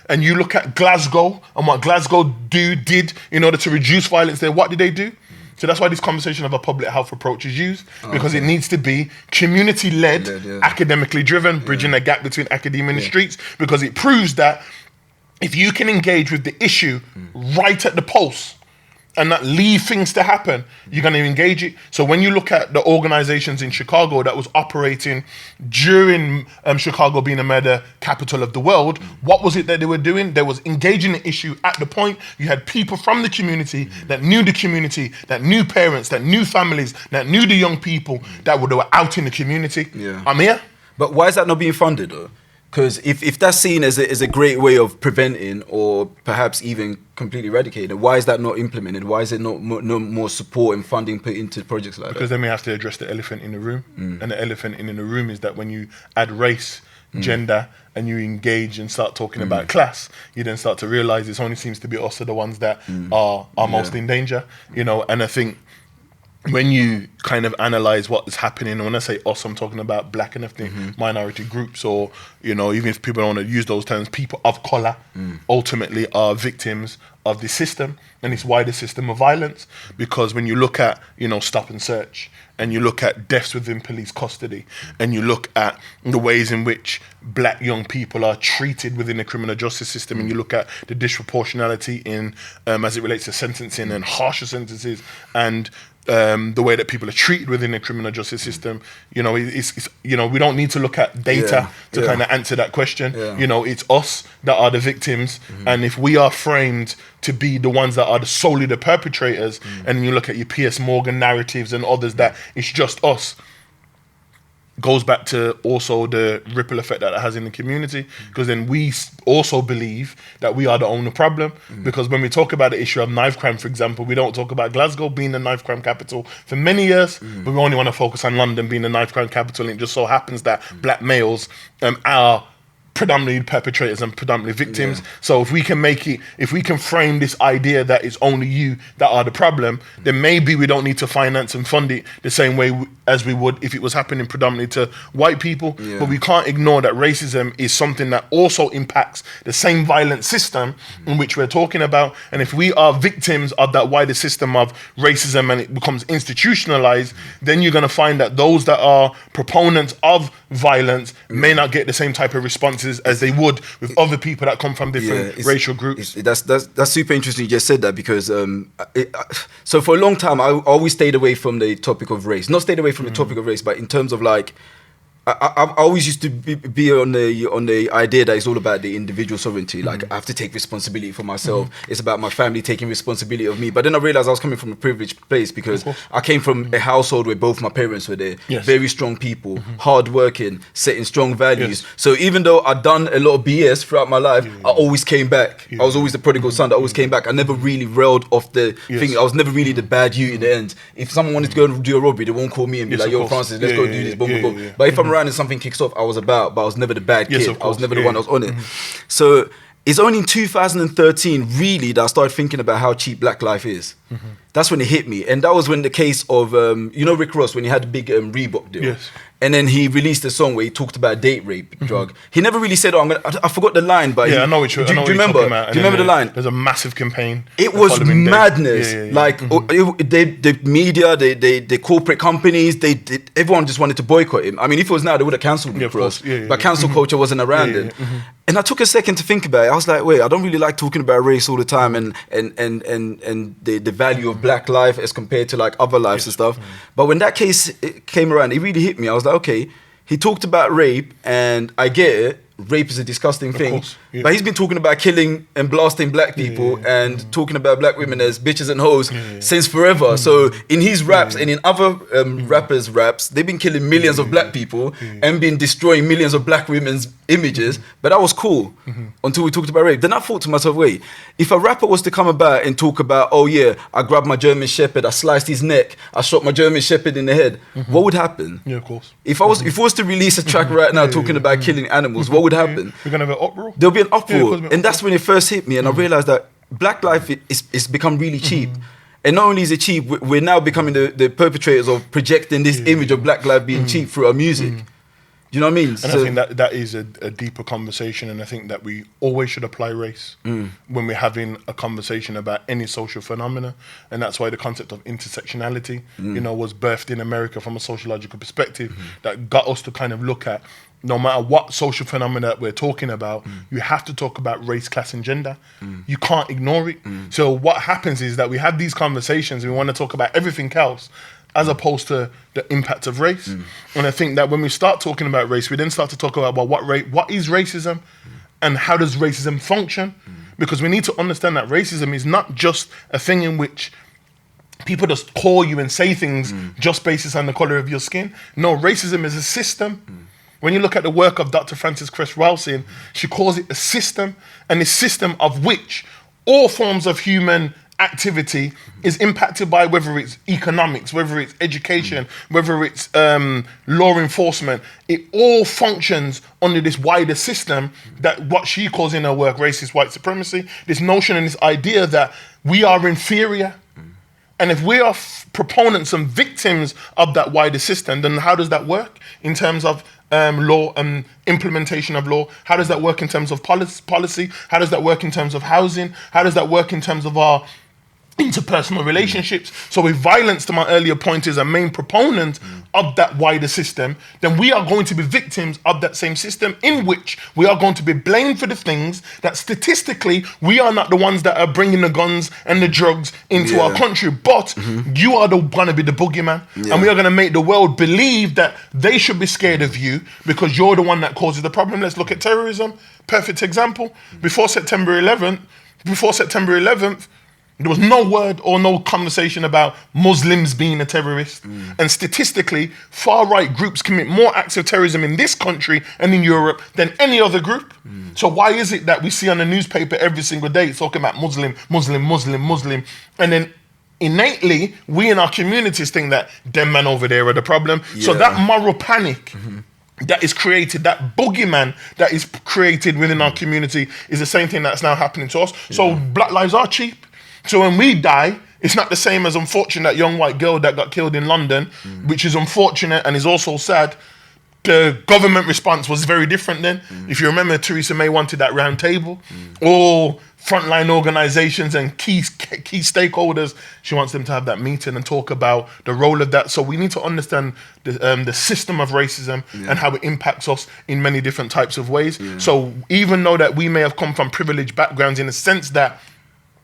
and you look at Glasgow and what Glasgow did in order to reduce violence there, what did they do? So that's why this conversation of a public health approach is used, because it needs to be community-led, academically driven, bridging the gap between academia and the streets, because it proves that if you can engage with the issue right at the pulse and not leave things to happen, you're going to engage it. So when you look at the organizations in Chicago that was operating during Chicago being a murder capital of the world, what was it that they were doing? They was engaging the issue at the point. You had people from the community that knew the community, that knew parents, that knew families, that knew the young people that were out in the community. Yeah. I'm here. But why is that not being funded though? Because if that's seen as a great way of preventing or perhaps even completely eradicating, why is that not implemented? Why is there not no more support and funding put into projects like that? Because then we have to address the elephant in the room. And the elephant in the room is that when you add race, gender, and you engage and start talking about class, you then start to realize it only seems to be us are the ones that are most in danger. You know, and I think when you kind of analyze what is happening, and when I say us, I'm talking about black and ethnic minority groups, or, you know, even if people don't want to use those terms, people of color ultimately are victims of the system, and it's why the system of violence. Because when you look at, you know, stop and search, and you look at deaths within police custody, and you look at the ways in which black young people are treated within the criminal justice system, and you look at the disproportionality in as it relates to sentencing and harsher sentences, and the way that people are treated within the criminal justice system, you know, it's you know, we don't need to look at data to kind of answer that question. You know, it's us that are the victims, and if we are framed to be the ones that are solely the perpetrators, and you look at your P.S. Morgan narratives and others that it's just us, goes back to also the ripple effect that it has in the community, because then we also believe that we are the only problem. Because when we talk about the issue of knife crime, for example, we don't talk about Glasgow being the knife crime capital for many years, but we only want to focus on London being the knife crime capital, and it just so happens that black males are predominantly perpetrators and predominantly victims. So if we can make it, if we can frame this idea that it's only you that are the problem, then maybe we don't need to finance and fund it the same way as we would if it was happening predominantly to white people. But we can't ignore that racism is something that also impacts the same violent system in which we're talking about. And if we are victims of that wider system of racism and it becomes institutionalized, then you're going to find that those that are proponents of violence may not get the same type of responses as they would with other people that come from different racial groups. That's super interesting you just said that, because so for a long time I always stayed away from the topic of race. Not stayed away from the topic of race, but in terms of like I always used to be on the idea that it's all about the individual sovereignty. Like I have to take responsibility for myself. It's about my family taking responsibility of me. But then I realized I was coming from a privileged place, because I came from a household where both my parents were there. Very strong people, hardworking, setting strong values. So even though I'd done a lot of BS throughout my life, I always came back. I was always the prodigal son that always came back. I never really railed off the thing. I was never really the bad you in the end. If someone wanted to go and do a robbery, they won't call me and be like, yo, Francis, let's go do this, boom, boom, boom. But if I'm around and something kicks off, I was about, but I was never the bad kid. I was never the one that was on it. So it's only in 2013 really that I started thinking about how cheap black life is. That's when it hit me. And that was when the case of, you know, Rick Ross, when he had the big Reebok deal. And then he released a song where he talked about date rape drug. He never really said, I forgot the line, but I know what you're do you remember? Do you remember the line? There's a massive campaign. It was madness. Like the media, the corporate companies, everyone just wanted to boycott him. I mean, if it was now, they would have cancelled him, of course. But cancel culture wasn't around then. And I took a second to think about it. I was like, wait, I don't really like talking about race all the time and the value of black life as compared to like other lives and stuff. But when that case came around, it really hit me. I was like, okay, he talked about rape, and I get it. Rape is a disgusting thing, but he's been talking about killing and blasting black people and talking about black women as bitches and hoes since forever. So in his raps and in other rappers' raps, they've been killing millions of black people and been destroying millions of black women's images. But that was cool until we talked about rape. Then I thought to myself, wait, if a rapper was to come about and talk about, oh yeah, I grabbed my German Shepherd, I sliced his neck, I shot my German Shepherd in the head, what would happen? Yeah, of course. If I was to release a track right now talking about killing animals, what would happen? We're gonna have an uproar. There'll be an uproar, and that's when it first hit me, and I realized that black life is become really cheap. And not only is it cheap, we're now becoming the perpetrators of projecting this image of black life being cheap through our music. Do you know what I mean? And I think that is a deeper conversation, and I think that we always should apply race when we're having a conversation about any social phenomena, and that's why the concept of intersectionality, you know, was birthed in America from a sociological perspective that got us to kind of look at no matter what social phenomena that we're talking about, you have to talk about race, class, and gender. You can't ignore it. So what happens is that we have these conversations and we want to talk about everything else as opposed to the impact of race. And I think that when we start talking about race, we then start to talk about what is racism and how does racism function? Because we need to understand that racism is not just a thing in which people just call you and say things just based on the color of your skin. No, racism is a system. When you look at the work of Dr. Frances Cress Welsing, she calls it a system, and a system of which all forms of human activity is impacted by, whether it's economics, whether it's education, whether it's law enforcement. It all functions under this wider system that what she calls in her work racist white supremacy, this notion and this idea that we are inferior. And if we are proponents and victims of that wider system, then how does that work in terms of law and implementation of law? How does that work in terms of policy? How does that work in terms of housing? How does that work in terms of our interpersonal relationships? So if violence, to my earlier point, is a main proponent of that wider system, then we are going to be victims of that same system, in which we are going to be blamed for the things that statistically we are not the ones that are bringing the guns and the drugs into our country, but you are going to be the boogeyman, and we are going to make the world believe that they should be scared of you because you're the one that causes the problem. Let's look at terrorism. Perfect example. Before September 11th, there was no word or no conversation about Muslims being a terrorist. And statistically, far-right groups commit more acts of terrorism in this country and in Europe than any other group. So why is it that we see on the newspaper every single day it's talking about Muslim, and then innately, we in our communities think that them man over there are the problem. So that moral panic that is created, that boogeyman that is created within our community is the same thing that's now happening to us. So black lives are cheap. So when we die, it's not the same as, unfortunate, that young white girl that got killed in London, which is unfortunate and is also sad. The government response was very different then. If you remember, Theresa May wanted that round table. All frontline organizations and key stakeholders, she wants them to have that meeting and talk about the role of that. So we need to understand the system of racism and how it impacts us in many different types of ways. So even though that we may have come from privileged backgrounds in the sense that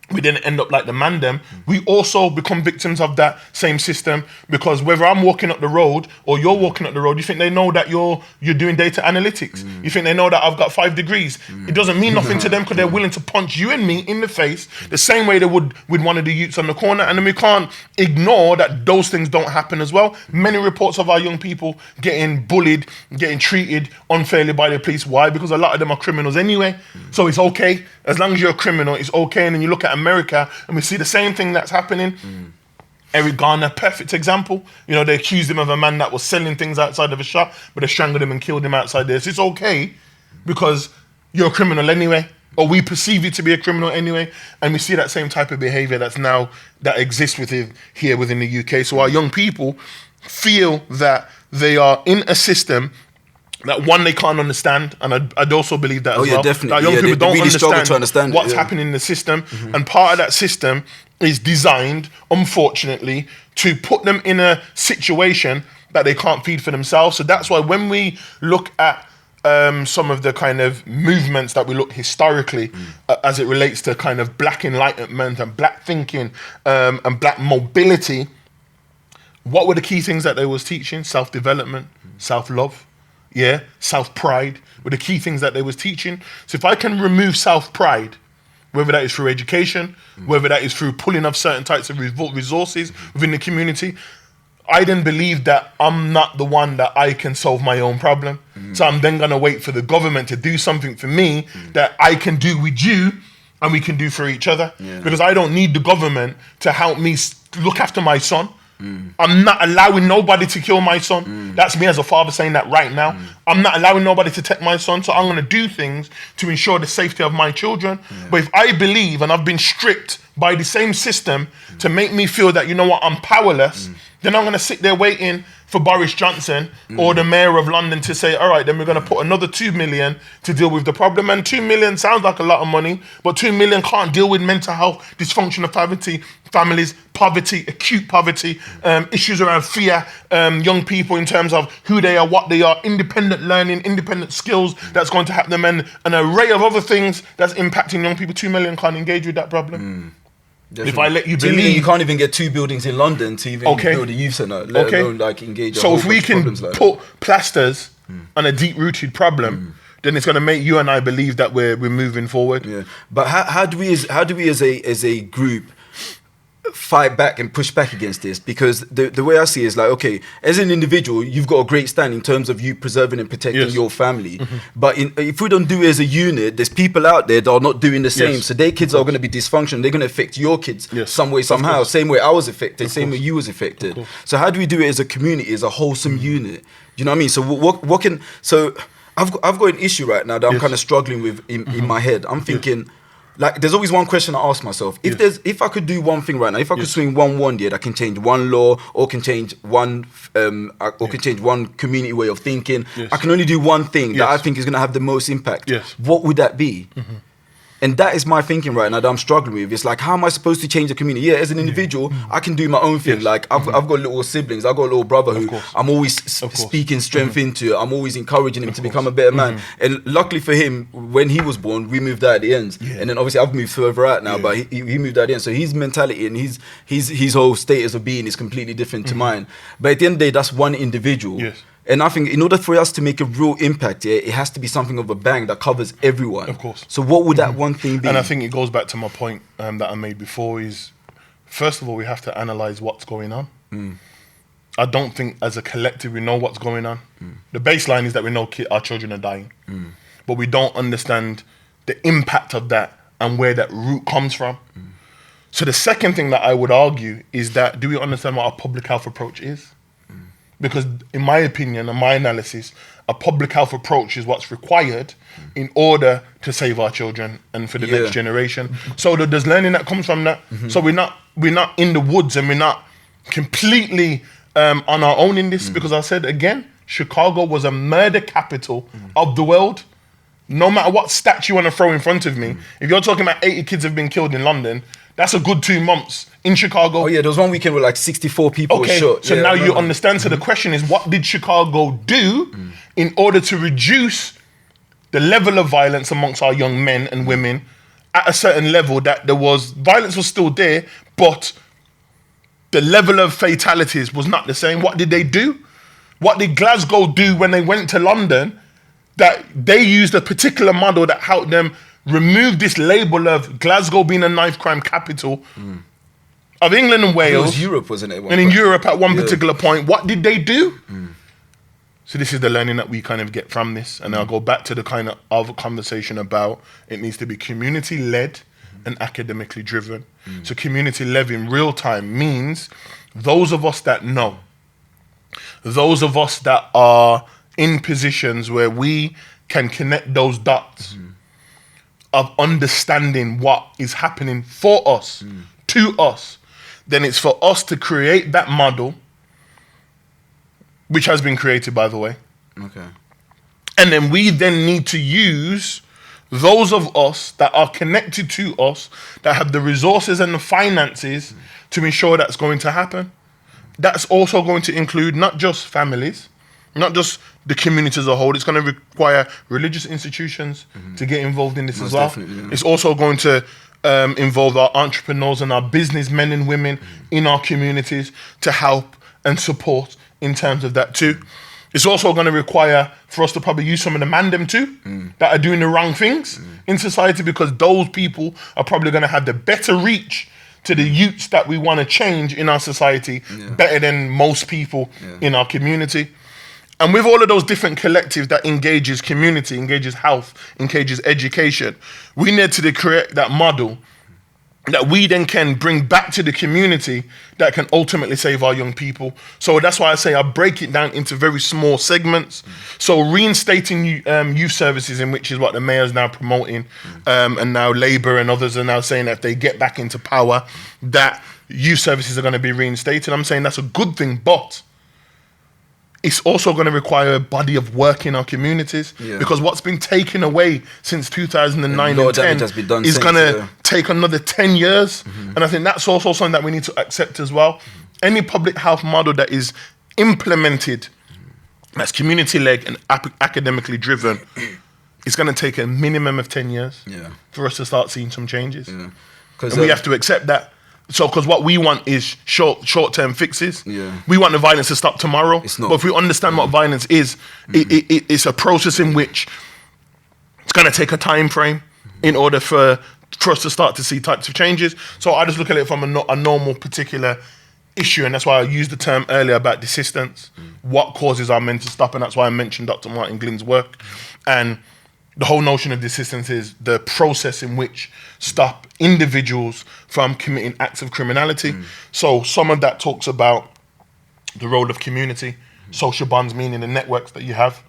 we didn't end up like the mandem, we also become victims of that same system, because whether I'm walking up the road or you're walking up the road, you think they know that you're doing data analytics. You think they know that I've got 5 degrees. It doesn't mean nothing to them because they're willing to punch you and me in the face the same way they would with one of the youths on the corner. And then we can't ignore that those things don't happen as well. Many reports of our young people getting bullied, getting treated unfairly by the police. Why? Because a lot of them are criminals anyway. So it's okay. As long as you're a criminal, it's okay. And then you look at America and we see the same thing that's happening. Eric Garner, perfect example. You know, they accused him of a man that was selling things outside of a shop, but they strangled him and killed him outside there. So it's okay because you're a criminal anyway, or we perceive you to be a criminal anyway. And we see that same type of behavior that exists here within the UK. So our young people feel that they are in a system that, one, they can't understand, and I'd also believe that as well. Definitely. That young people they don't really struggle to understand what's happening in the system, and part of that system is designed, unfortunately, to put them in a situation that they can't feed for themselves. So that's why when we look at some of the kind of movements that we look historically as it relates to kind of black enlightenment and black thinking and black mobility, what were the key things that they was teaching? Self-development, self-love. Self-pride were the key things that they was teaching. So if I can remove self-pride, whether that is through education, whether that is through pulling of certain types of resources within the community, I then believe that I'm not the one that I can solve my own problem. So I'm then going to wait for the government to do something for me that I can do with you and we can do for each other. Because I don't need the government to help me look after my son. I'm not allowing nobody to kill my son. That's me as a father saying that right now. I'm not allowing nobody to take my son, so I'm going to do things to ensure the safety of my children. But if I believe, and I've been stripped by the same system to make me feel that, you know what, I'm powerless, then I'm going to sit there waiting for Boris Johnson or the mayor of London to say, all right, then we're going to put another 2 million to deal with the problem. And 2 million sounds like a lot of money, but 2 million can't deal with mental health, dysfunctional families, poverty, acute poverty, issues around fear, young people in terms of who they are, what they are, independent learning, independent skills that's going to help them, and an array of other things that's impacting young people. 2 million can't engage with that problem. If I let you believe, you can't even get 2 buildings in London to even build a youth centre, let alone like engage. So if we can put plasters on a deep-rooted problem, then it's going to make you and I believe that we're moving forward. Yeah, but how do we as a group fight back and push back against this? Because the way I see it is like, okay, as an individual, you've got a great stand in terms of you preserving and protecting your family. But if we don't do it as a unit, there's people out there that are not doing the same. So their kids are going to be dysfunctional. They're going to affect your kids some way, somehow. Same way I was affected, same way you was affected. So how do we do it as a community, as a wholesome unit? Do you know what I mean? So what can... So I've got an issue right now that I'm kind of struggling with in my head. I'm thinking... Like, there's always one question I ask myself. If I could do one thing right now, if I could swing one wand that can change one law, or can change one can change one community way of thinking, I can only do one thing that I think is going to have the most impact. What would that be? And that is my thinking right now that I'm struggling with. It's like, how am I supposed to change the community? Yeah, as an individual, I can do my own thing. Like, I've got little siblings. I've got a little brother who I'm always speaking strength into. I'm always encouraging him to become a better man. And luckily for him, when he was born, we moved out at the end. And then obviously I've moved further out now, but he moved out at the end. So his mentality and his whole status of being is completely different to mine. But at the end of the day, that's one individual. And I think in order for us to make a real impact, it has to be something of a bang that covers everyone. Of course. So what would that one thing be? And I think it goes back to my point that I made before is, first of all, we have to analyse what's going on. I don't think as a collective we know what's going on. The baseline is that we know our children are dying. But we don't understand the impact of that and where that root comes from. So the second thing that I would argue is that, do we understand what our public health approach is? Because in my opinion and my analysis, a public health approach is what's required in order to save our children and for the next generation. So there's learning that comes from that. So we're not in the woods and we're not completely on our own in this. Because I said again, Chicago was a murder capital of the world. No matter what stat you want to throw in front of me, if you're talking about 80 kids have been killed in London, that's a good 2 months in Chicago. Oh yeah, there was one weekend where like 64 people were shot. So now you understand. So the question is, what did Chicago do in order to reduce the level of violence amongst our young men and women at a certain level, that violence was still there, but the level of fatalities was not the same? What did they do? What did Glasgow do when they went to London? That they used a particular model that helped them remove this label of Glasgow being a knife crime capital of England and Wales. It was Europe, wasn't it? And in Europe at one particular point, what did they do? So this is the learning that we kind of get from this. And I'll go back to the kind of other conversation about it needs to be community-led and academically driven. So community-led in real time means those of us that know, those of us that are in positions where we can connect those dots of understanding what is happening for us, to us, then it's for us to create that model, which has been created, by the way. And then we then need to use those of us that are connected to us, that have the resources and the finances to ensure that's going to happen. That's also going to include not just families, not just the community as a whole. It's going to require religious institutions to get involved in this as well. It's also going to involve our entrepreneurs and our businessmen and women in our communities to help and support in terms of that too. It's also going to require for us to probably use some of the mandem too that are doing the wrong things in society, because those people are probably going to have the better reach to the youths that we want to change in our society better than most people in our community. And with all of those different collectives that engages community, engages health, engages education, we need to create that model that we then can bring back to the community that can ultimately save our young people. So that's why I say I break it down into very small segments. So reinstating youth services, in which is what the mayor's now promoting, and now Labour and others are now saying that if they get back into power, that youth services are going to be reinstated. I'm saying that's a good thing, but it's also going to require a body of work in our communities, because what's been taken away since 2009 and 10 is going to take another 10 years. And I think that's also something that we need to accept as well. Any public health model that is implemented, that's community-led and academically driven, it's going to take a minimum of 10 years for us to start seeing some changes. And we have to accept that. So, because what we want is short-term fixes. We want the violence to stop tomorrow. But if we understand what violence is, it's a process in which it's going to take a time frame in order for us to start to see types of changes. So I just look at it from a normal particular issue, and that's why I used the term earlier about desistance. What causes our men to stop, and that's why I mentioned Dr. Martin Glyn's work. And the whole notion of desistance is the process in which stop individuals from committing acts of criminality. So some of that talks about the role of community, social bonds, meaning the networks that you have.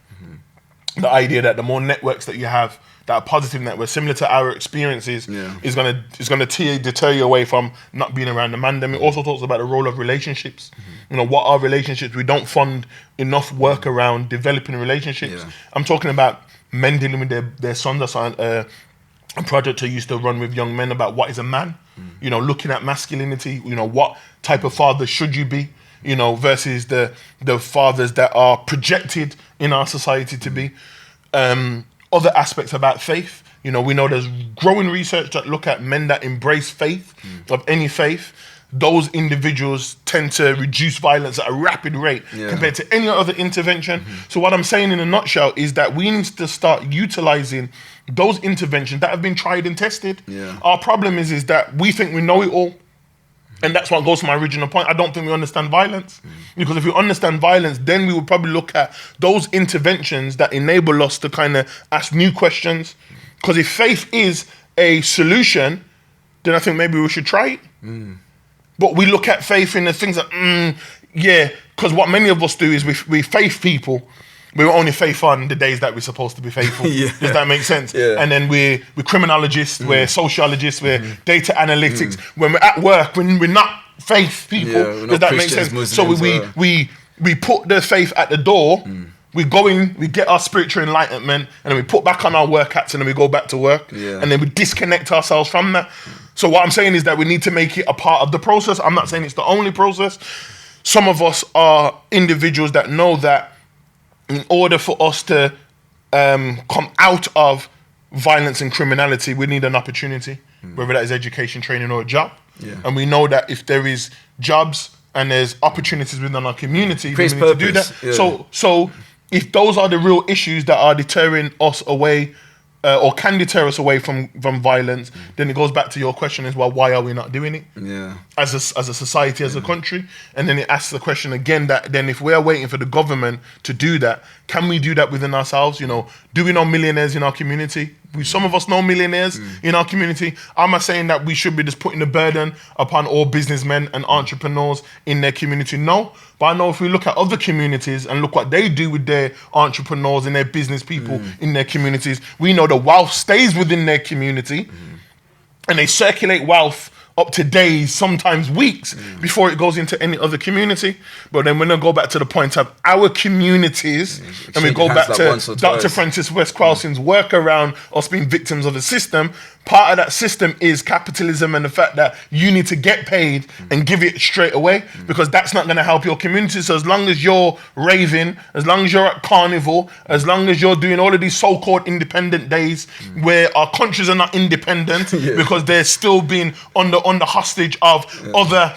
The idea that the more networks that you have, that are positive networks, similar to our experiences, is gonna deter you away from not being around the man. Then it also talks about the role of relationships. You know, what are relationships? We don't fund enough work around developing relationships. I'm talking about men dealing with their sons. That's a project I used to run with young men about what is a man. You know, looking at masculinity. You know, what type of father should you be? You know, versus the fathers that are projected in our society to be. Other aspects about faith. You know, we know there's growing research that look at men that embrace faith, of any faith. Those individuals tend to reduce violence at a rapid rate compared to any other intervention. So what I'm saying in a nutshell is that we need to start utilizing those interventions that have been tried and tested. Our problem is that we think we know it all. And that's what goes to my original point. I don't think we understand violence. Because if we understand violence, then we would probably look at those interventions that enable us to kind of ask new questions. Because if faith is a solution, then I think maybe we should try it. But we look at faith in the things that, because what many of us do is we faith people. We're only faith on the days that we're supposed to be faithful. Does that make sense? And then we're criminologists, we're sociologists, we're data analytics. When we're at work, when we're not faith people, does that make sense? Muslims, so we put the faith at the door, we go in, we get our spiritual enlightenment, and then we put back on our work hats, and then we go back to work, and then we disconnect ourselves from that. So what I'm saying is that we need to make it a part of the process. I'm not saying it's the only process. Some of us are individuals that know that in order for us to come out of violence and criminality, we need an opportunity, whether that is education, training, or a job. And we know that if there is jobs and there's opportunities within our community, we need to do that. So if those are the real issues that are deterring us away or can deter us away from violence, then it goes back to your question as well, why are we not doing it as a society, as a country? And then it asks the question again that then if we're waiting for the government to do that, can we do that within ourselves? You know, do we know millionaires in our community? Some of us know millionaires in our community. I'm not saying that we should be just putting the burden upon all businessmen and entrepreneurs in their community. No, but I know if we look at other communities and look what they do with their entrepreneurs and their business people in their communities, we know the wealth stays within their community and they circulate wealth up to days, sometimes weeks, before it goes into any other community. But then when I go back to the point of our communities, and we go back to Dr. Francis West Krausen's work around us being victims of a system, part of that system is capitalism and the fact that you need to get paid and give it straight away, because that's not going to help your community. So as long as you're raving, as long as you're at carnival, as long as you're doing all of these so-called independent days where our countries are not independent because they're still being under hostage of other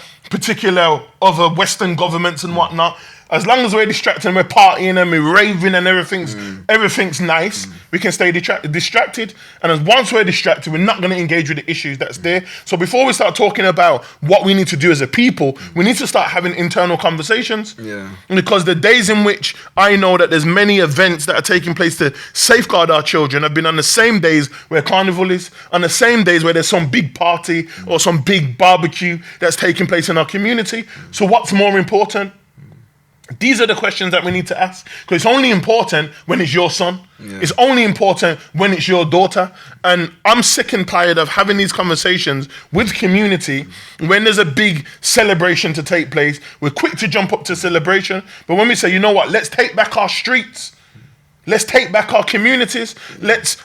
Western governments and whatnot, as long as we're distracted and we're partying and we're raving and everything's nice, we can stay distracted. And once we're distracted, we're not going to engage with the issues that's there. So before we start talking about what we need to do as a people, we need to start having internal conversations. Because the days in which I know that there's many events that are taking place to safeguard our children have been on the same days where carnival is, on the same days where there's some big party or some big barbecue that's taking place in our community. So what's more important? These are the questions that we need to ask, because it's only important when it's your son. It's only important when it's your daughter. And I'm sick and tired of having these conversations with community when there's a big celebration to take place. We're quick to jump up to celebration. But when we say, you know what, let's take back our streets. Let's take back our communities.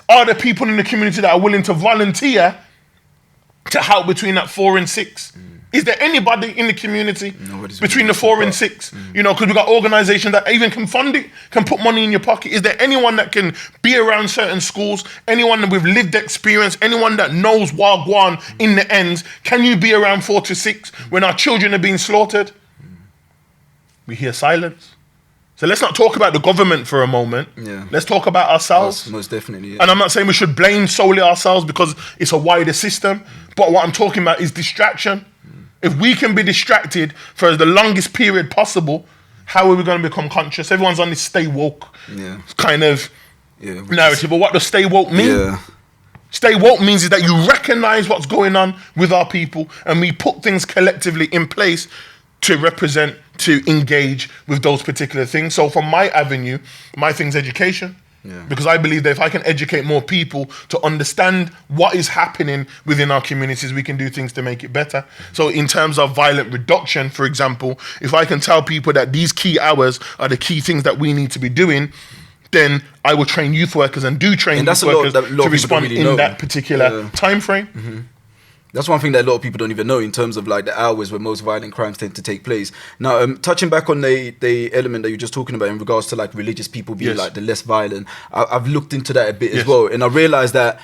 Are there people in the community that are willing to volunteer to help between that 4 and 6? Is there anybody in the community Nobody's between the 4 and 6? You know, because we've got organizations that even can fund it, can put money in your pocket. Is there anyone that can be around certain schools? Anyone with lived experience? Anyone that knows Wagwan in the ends? Can you be around 4 to 6 when our children are being slaughtered? We hear silence. So let's not talk about the government for a moment. Yeah. Let's talk about ourselves. Us, most definitely. Yeah. And I'm not saying we should blame solely ourselves because it's a wider system. But what I'm talking about is distraction. If we can be distracted for the longest period possible, how are we going to become conscious? Everyone's on this stay woke kind of narrative. But what does stay woke mean? Yeah. Stay woke means is that you recognize what's going on with our people and we put things collectively in place to represent, to engage with those particular things. So from my avenue, my thing's education. Yeah. Because I believe that if I can educate more people to understand what is happening within our communities, we can do things to make it better. So in terms of violent reduction, for example, if I can tell people that these key hours are the key things that we need to be doing, then I will train youth workers and do train youth workers to respond in that particular time frame. Mm-hmm. That's one thing that a lot of people don't even know in terms of like the hours where most violent crimes tend to take place. Now, touching back on the element that you're just talking about in regards to like religious people being like the less violent, I've looked into that a bit as well. And I realized that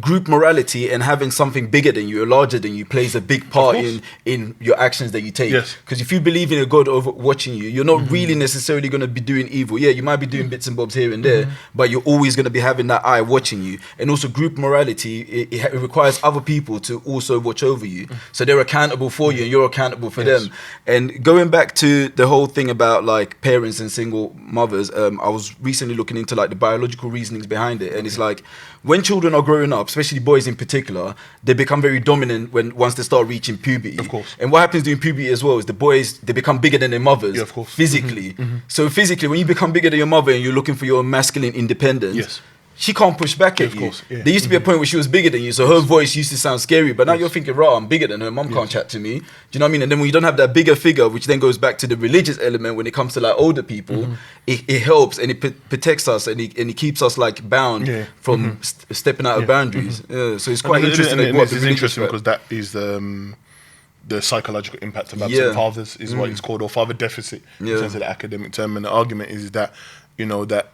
group morality and having something bigger than you or larger than you plays a big part in your actions that you take. Because if you believe in a God over watching you, you're not really necessarily going to be doing evil. Yeah, you might be doing bits and bobs here and there, but you're always going to be having that eye watching you. And also group morality, it requires other people to also watch over you, so they're accountable for you and you're accountable for them. And going back to the whole thing about like parents and single mothers, I was recently looking into like the biological reasonings behind it, and it's like when children are growing up, especially boys in particular, they become very dominant once they start reaching puberty. Of course. And what happens during puberty as well is the boys, they become bigger than their mothers physically. So physically, when you become bigger than your mother and you're looking for your masculine independence, she can't push back at you. There used to be a point where she was bigger than you, so her voice used to sound scary, but now you're thinking, right, I'm bigger than her, mom can't chat to me. Do you know what I mean? And then when you don't have that bigger figure, which then goes back to the religious element when it comes to like older people, it helps and it protects us and it keeps us like bound from stepping out of boundaries. So it's quite interesting. And this is interesting because that is the psychological impact of absent fathers is what it's called, or father deficit in terms of the academic term. And the argument is that, you know, that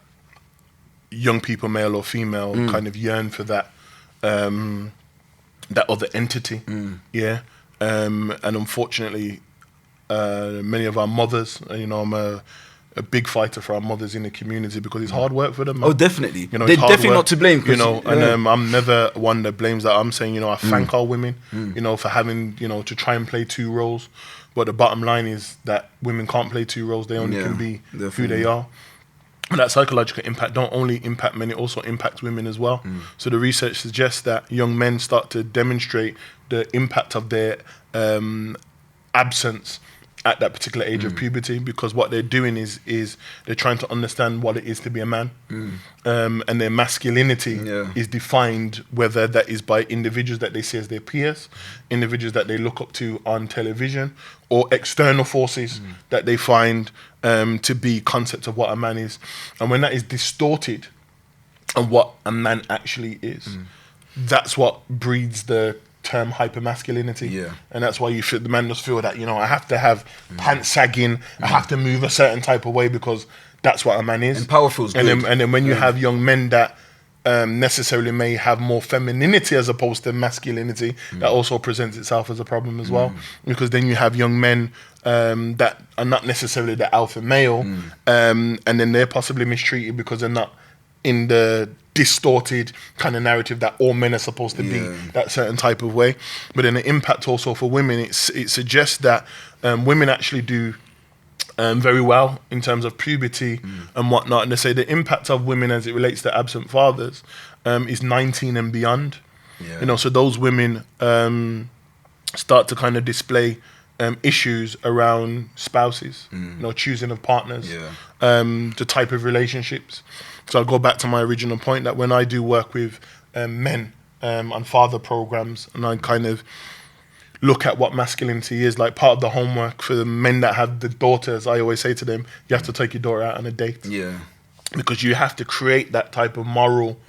young people, male or female, kind of yearn for that that other entity, and unfortunately, many of our mothers, you know, I'm a big fighter for our mothers in the community because it's hard work for them. Man. Oh, definitely. You know, they're definitely not to blame. You know, and I'm never one that blames that. I'm saying, you know, I thank our women, you know, for having, you know, to try and play two roles. But the bottom line is that women can't play two roles. They only can be who they are. And that psychological impact don't only impact men, it also impacts women as well. So the research suggests that young men start to demonstrate the impact of their absence at that particular age of puberty, because what they're doing is they're trying to understand what it is to be a man. And their masculinity is defined, whether that is by individuals that they see as their peers, individuals that they look up to on television, or external forces that they find to be concepts of what a man is. And when that is distorted and what a man actually is, that's what breeds the term hypermasculinity. And that's why the man just feel that, you know, I have to have pants sagging, I have to move a certain type of way because that's what a man is. And power feels good. And then when you have young men that necessarily may have more femininity as opposed to masculinity, that also presents itself as a problem as well. Because then you have young men that are not necessarily the alpha male, and then they're possibly mistreated because they're not in the distorted kind of narrative that all men are supposed to be that certain type of way. But then the impact also for women, it suggests that women actually do very well in terms of puberty and whatnot. And they say the impact of women as it relates to absent fathers is 19 and beyond. You know, so those women start to kind of display issues around spouses, you know, choosing of partners, the type of relationships. So I'll go back to my original point that when I do work with men on father programs, and I kind of look at what masculinity is, like part of the homework for the men that have the daughters, I always say to them, you have to take your daughter out on a date. Because you have to create that type of moral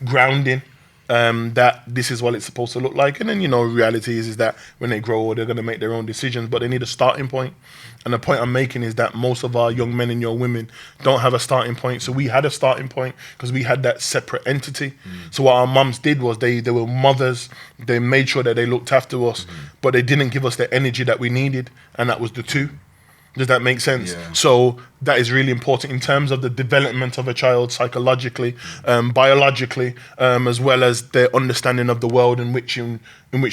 grounding that this is what it's supposed to look like. And then, reality is that when they grow old, they're going to make their own decisions, but they need a starting point. And the point I'm making is that most of our young men and young women don't have a starting point. So we had a starting point because we had that separate entity. So what our mums did was they were mothers. They made sure that they looked after us, but they didn't give us the energy that we needed. And that was the two. Does that make sense? Yeah. So that is really important in terms of the development of a child psychologically, biologically, as well as their understanding of the world in which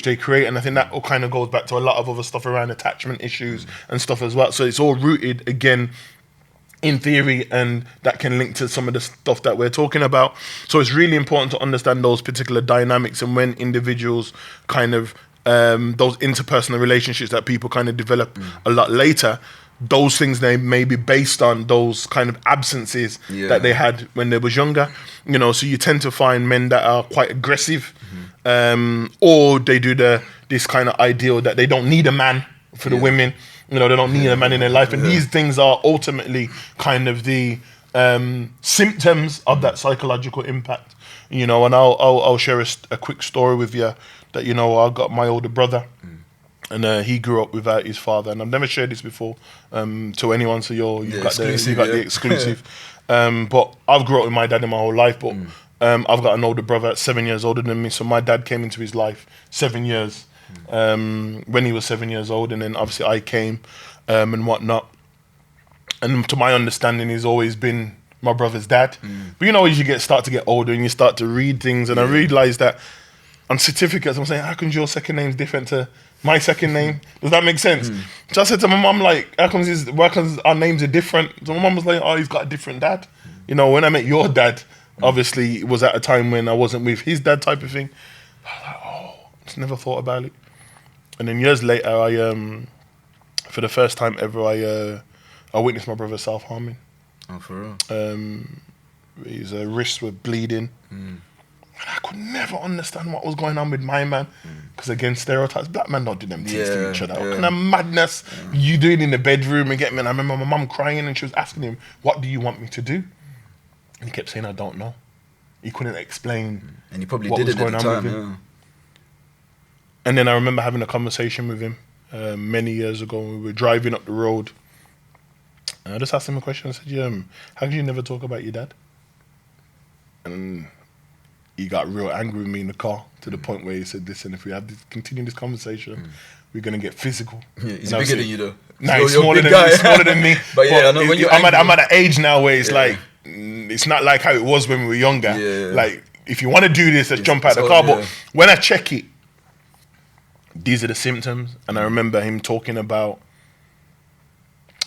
they create. And I think that all kind of goes back to a lot of other stuff around attachment issues and stuff as well. So it's all rooted, again, in theory, and that can link to some of the stuff that we're talking about. So it's really important to understand those particular dynamics, and when individuals kind of, those interpersonal relationships that people kind of develop a lot later, those things, they may be based on those kind of absences that they had when they was younger. So you tend to find men that are quite aggressive, or they do this kind of ideal that they don't need a man for the women. They don't need a man in their life. And these things are ultimately kind of the symptoms of that psychological impact. And I'll share a quick story with you that, I got my older brother. And he grew up without his father, and I've never shared this before to anyone. So you've got the exclusive. But I've grew up with my dad in my whole life. But I've got an older brother, 7 years older than me. So my dad came into his life 7 years when he was 7 years old, and then obviously I came and whatnot. And to my understanding, he's always been my brother's dad. But as you start to get older and you start to read things, and I realised that on certificates, I'm saying, how come your second name's different to my second name? Does that make sense? So I said to my mum, like, how come our names are different? So my mum was like, oh, he's got a different dad. When I met your dad, obviously it was at a time when I wasn't with his dad, type of thing. I was like, oh, just never thought about it. And then years later, I, for the first time ever, I witnessed my brother self-harming. Oh, for real? His wrists were bleeding. And I could never understand what was going on with my man. Because again, stereotypes, black men don't do them things to each other. What kind of madness you doing in the bedroom and getting me? And I remember my mum crying, and she was asking him, what do you want me to do? And he kept saying, I don't know. He couldn't explain. And he probably what did was it going at the on with time, him. And then I remember having a conversation with him many years ago when we were driving up the road. And I just asked him a question. I said, how come you never talk about your dad? And he got real angry with me in the car to the point where he said, listen, if we continue this conversation, we're going to get physical. Yeah, he's bigger than you though. No, he's smaller than me. But yeah, I know when I'm at an age now where it's like, it's not like how it was when we were younger. Like, if you want to do this, let's jump out the car. But when I check it, these are the symptoms. And I remember him talking about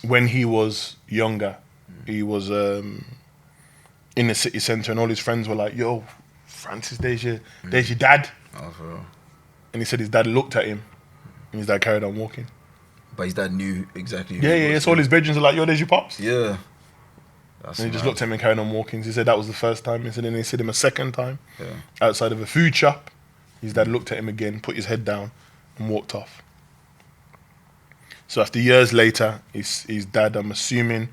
when he was younger, he was in the city centre, and all his friends were like, yo, Francis, there's your dad. Oh, for real. And he said his dad looked at him, and his dad carried on walking. But his dad knew exactly who he was. So all his bedrooms are like, yo, there's your pops. Yeah. And he just looked at him and carried on walking. He said that was the first time. He said, then he said him a second time outside of a food shop. His dad looked at him again, put his head down, and walked off. So after years later, his dad, I'm assuming,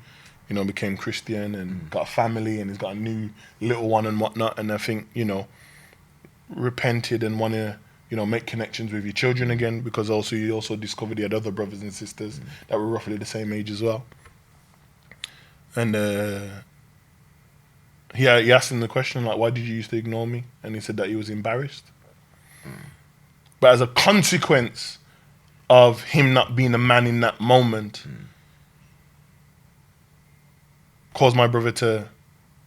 became Christian and got a family, and he's got a new little one and whatnot. And I think, repented and want to, make connections with your children again, because you also discovered he had other brothers and sisters that were roughly the same age as well. And he asked him the question, like, why did you used to ignore me? And he said that he was embarrassed. But as a consequence of him not being a man in that moment, caused my brother to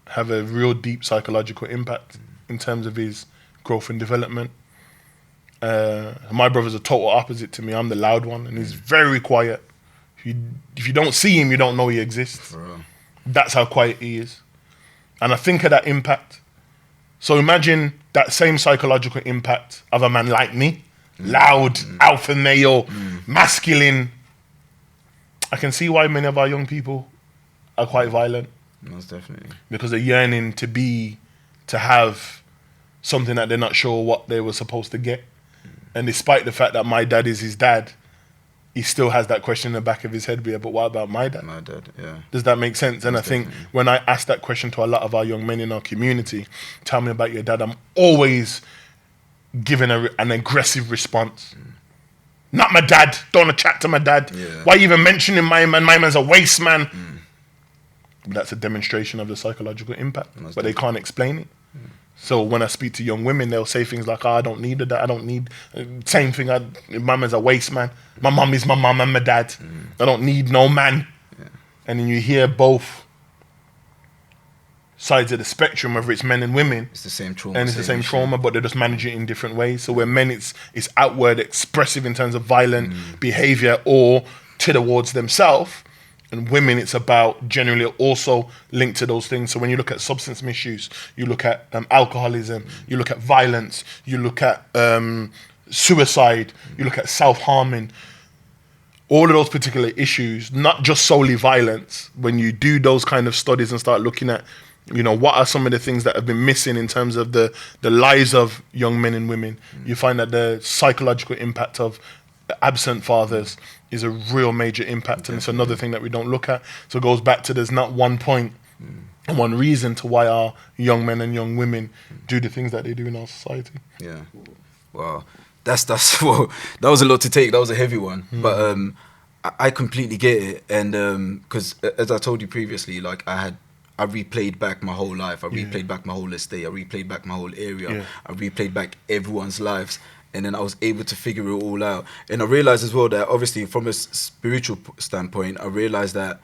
have a real deep psychological impact in terms of his growth and development. My brother's a total opposite to me. I'm the loud one, and he's very quiet. If you don't see him, you don't know he exists. That's how quiet he is. And I think of that impact. So imagine that same psychological impact of a man like me, loud, alpha male, masculine. I can see why many of our young people are quite violent. Most definitely. Because they're yearning to have something that they're not sure what they were supposed to get. And despite the fact that my dad is his dad, he still has that question in the back of his head, but what about my dad? My dad, yeah. Does that make sense? And I think when I ask that question to a lot of our young men in our community, tell me about your dad, I'm always giving an aggressive response. Not my dad. Don't want to chat to my dad. Yeah. Why even mentioning my man? My man's a waste man. That's a demonstration of the psychological impact, but they can't explain it. So when I speak to young women, they'll say things like, I don't need a dad. I don't need... Same thing, my man's a waste man. My mum is my mum and my dad. I don't need no man. Yeah. And then you hear both sides of the spectrum, whether it's men and women. It's the same trauma. And it's the same trauma, but they just manage it in different ways. So where men, it's outward, expressive in terms of violent behavior or towards themselves. And women, it's about generally also linked to those things. So when you look at substance misuse, you look at alcoholism, you look at violence, you look at suicide, you look at self-harming, all of those particular issues, not just solely violence. When you do those kind of studies and start looking at, you know, what are some of the things that have been missing in terms of the lives of young men and women, you find that the psychological impact of absent fathers is a real major impact, and it's another thing that we don't look at. So it goes back to there's not one point and one reason to why our young men and young women do the things that they do in our society. Yeah, wow, that's well, that was a lot to take. That was a heavy one, but I completely get it, and because as I told you previously, like I replayed back my whole life. I replayed back my whole estate. I replayed back my whole area. I replayed back everyone's lives. And then I was able to figure it all out. And I realized as well that obviously from a spiritual standpoint, I realized that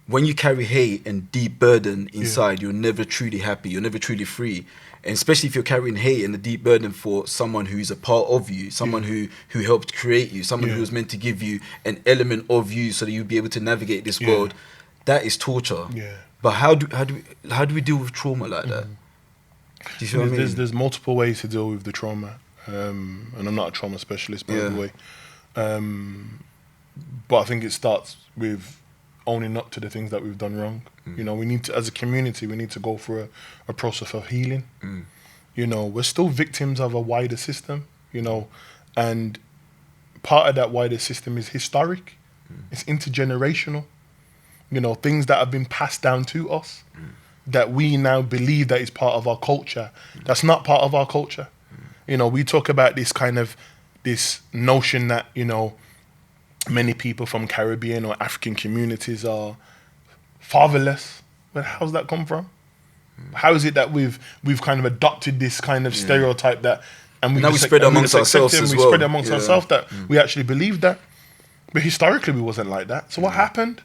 when you carry hate and deep burden inside, you're never truly happy. You're never truly free. And especially if you're carrying hate and a deep burden for someone who's a part of you, someone who helped create you, someone who was meant to give you an element of you so that you'd be able to navigate this world, that is torture. Yeah. But how do we deal with trauma like that? Do you see what I mean? There's multiple ways to deal with the trauma. And I'm not a trauma specialist, by the way. But I think it starts with owning up to the things that we've done wrong. You know, we need to, as a community, we need to go through a process of healing. You know, we're still victims of a wider system, you know, and part of that wider system is historic. It's intergenerational. You know, things that have been passed down to us that we now believe that is part of our culture. That's not part of our culture. You know, we talk about this notion that, you know, many people from Caribbean or African communities are fatherless. But how's that come from? How is it that we've kind of adopted this kind of stereotype that, and we spread it amongst ourselves as well. We spread it amongst ourselves that we actually believe that. But historically, we wasn't like that. So what happened?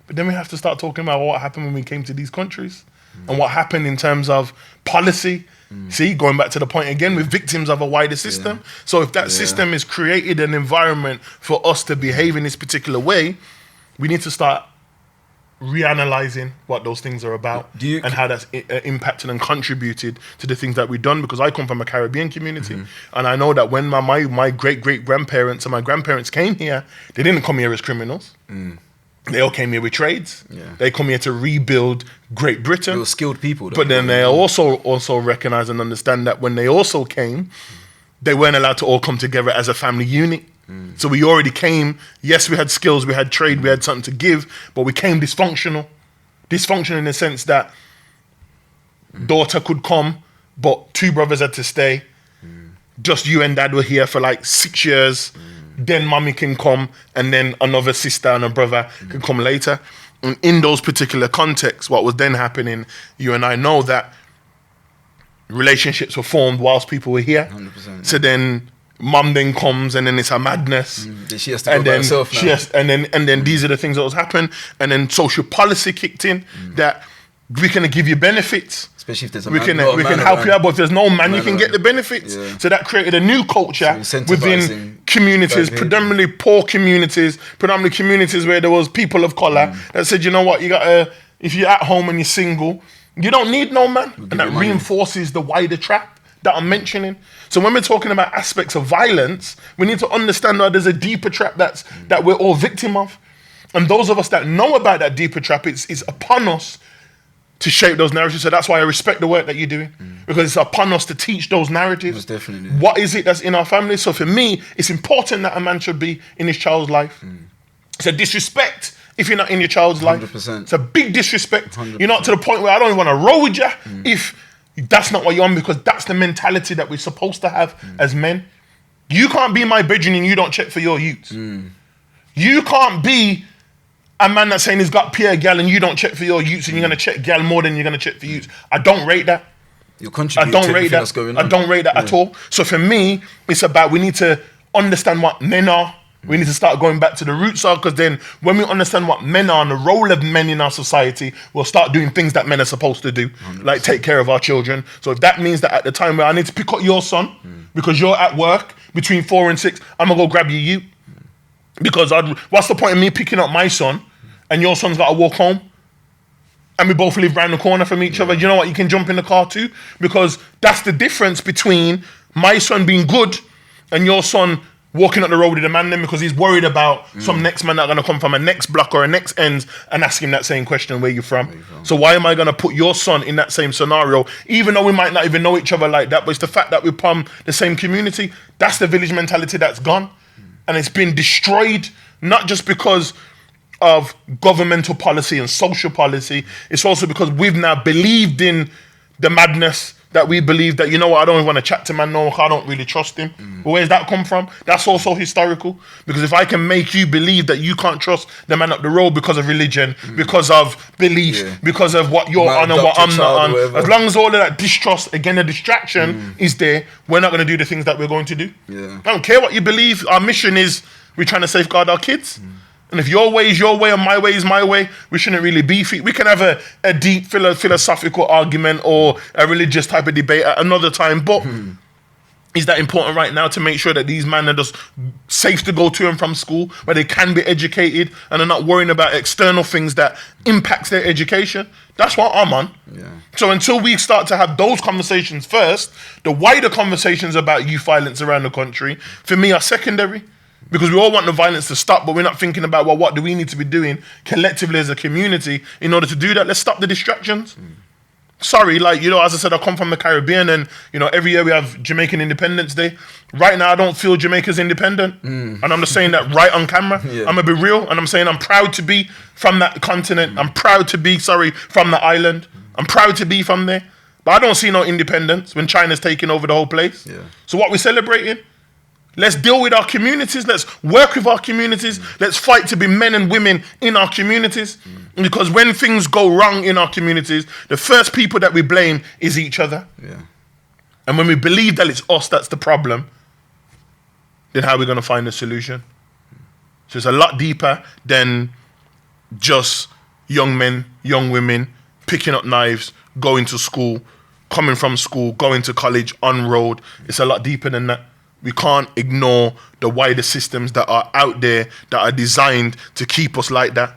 But then we have to start talking about what happened when we came to these countries and what happened in terms of policy. See, going back to the point again, we're victims of a wider system. So if that system has created an environment for us to behave in this particular way, we need to start reanalyzing what those things are about and how that's impacted and contributed to the things that we've done. Because I come from a Caribbean community, and I know that when my great-great-grandparents and my grandparents came here, they didn't come here as criminals. They all came here with trades. They come here to rebuild Great Britain. They were skilled people. But then they also recognize and understand that when they also came, they weren't allowed to all come together as a family unit. So we already came, yes, we had skills, we had trade, we had something to give, but we came dysfunctional. Dysfunctional in the sense that daughter could come, but two brothers had to stay. Just you and dad were here for like 6 years. Then mommy can come, and then another sister and a brother can come later. And in those particular contexts, what was then happening, you and I know that relationships were formed whilst people were here. 100%. So then mum then comes, and then it's a madness. She has to go by herself now. And then these are the things that was happening. And then social policy kicked in that we can give you benefits. Especially if there's we can help you out, but if there's no man, you can get the benefits. So that created a new culture within communities, predominantly poor communities, predominantly communities where there was people of color that said, you know what, you gotta, if you're at home and you're single, you don't need no man. And that reinforces the wider trap that I'm mentioning. So when we're talking about aspects of violence, we need to understand that there's a deeper trap that we're all victim of. And those of us that know about that deeper trap, it's upon us to shape those narratives. So that's why I respect the work that you're doing, because it's upon us to teach those narratives. Most definitely. What is it that's in our family? So for me, it's important that a man should be in his child's life. It's a disrespect if you're not in your child's life. 100%. It's a big disrespect. 100%. You're not to the point where I don't even want to roll with you if that's not what you're on, because that's the mentality that we're supposed to have as men. You can't be my brethren and you don't check for your youths. You can't be a man that's saying he's got peer gal and you don't check for your youths, and you're going to check gal more than you're going to check for youths. I don't rate that. I don't rate that. I don't rate that at all. So for me, it's about, we need to understand what men are. We need to start going back to the roots of, because then when we understand what men are and the role of men in our society, we'll start doing things that men are supposed to do, 100%. Like take care of our children. So if that means that at the time where I need to pick up your son because you're at work between 4 and 6, I'm going to go grab you. Because what's the point of me picking up my son and your son's got to walk home? And we both live round the corner from each other. You know what? You can jump in the car too. Because that's the difference between my son being good and your son walking up the road with a man then, because he's worried about some next man that's going to come from a next block or a next ends and ask him that same question, where you from? So why am I going to put your son in that same scenario, even though we might not even know each other like that? But it's the fact that we're from the same community. That's the village mentality that's gone. And it's been destroyed, not just because of governmental policy and social policy. It's also because we've now believed in the madness, that we believe that, you know what, I don't even want to chat to man no, I don't really trust him. But where's that come from? That's also historical. Because if I can make you believe that you can't trust the man up the road because of religion, because of belief, because of what you're on and what I'm not on, as long as all of that distrust, again, the distraction is there, we're not going to do the things that we're going to do. I don't care what you believe. Our mission is, we're trying to safeguard our kids. And if your way is your way and my way is my way, we shouldn't really beef it. We can have a deep philosophical argument or a religious type of debate at another time. But is that important right now to make sure that these men are just safe to go to and from school, where they can be educated and are not worrying about external things that impacts their education? That's what I'm on. So until we start to have those conversations first, the wider conversations about youth violence around the country, for me, are secondary. Because we all want the violence to stop, but we're not thinking about, well, what do we need to be doing collectively as a community in order to do that? Let's stop the distractions. Sorry, like, you know, as I said, I come from the Caribbean, and, you know, every year we have Jamaican Independence Day. Right now, I don't feel Jamaica's independent. And I'm just saying that right on camera. I'm going to be real, and I'm saying I'm proud to be from that continent. I'm proud to be, from the island. I'm proud to be from there. But I don't see no independence when China's taking over the whole place. So what we're celebrating? Let's deal with our communities. Let's work with our communities. Let's fight to be men and women in our communities. Because when things go wrong in our communities, the first people that we blame is each other. And when we believe that it's us that's the problem, then how are we going to find a solution? So it's a lot deeper than just young men, young women, picking up knives, going to school, coming from school, going to college, on road. It's a lot deeper than that. We can't ignore the wider systems that are out there that are designed to keep us like that.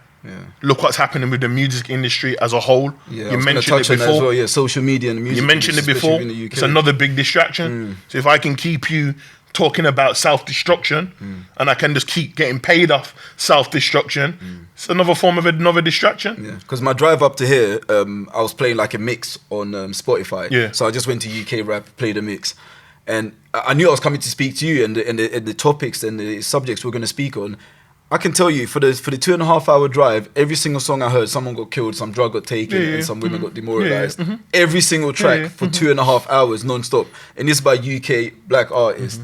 Look what's happening with the music industry as a whole. You mentioned it before. Well, social media and music. You mentioned it before. It's another big distraction. So if I can keep you talking about self-destruction and I can just keep getting paid off self-destruction, it's another form of another distraction. Because my drive up to here, I was playing like a mix on Spotify. So I just went to UK Rap, played a mix. And I knew I was coming to speak to you, and the topics and the subjects we're going to speak on. I can tell you, for the 2.5 hour drive, every single song I heard, someone got killed, some drug got taken, and some women got demoralized. Every single track for 2.5 hours non-stop. And this is by UK black artists.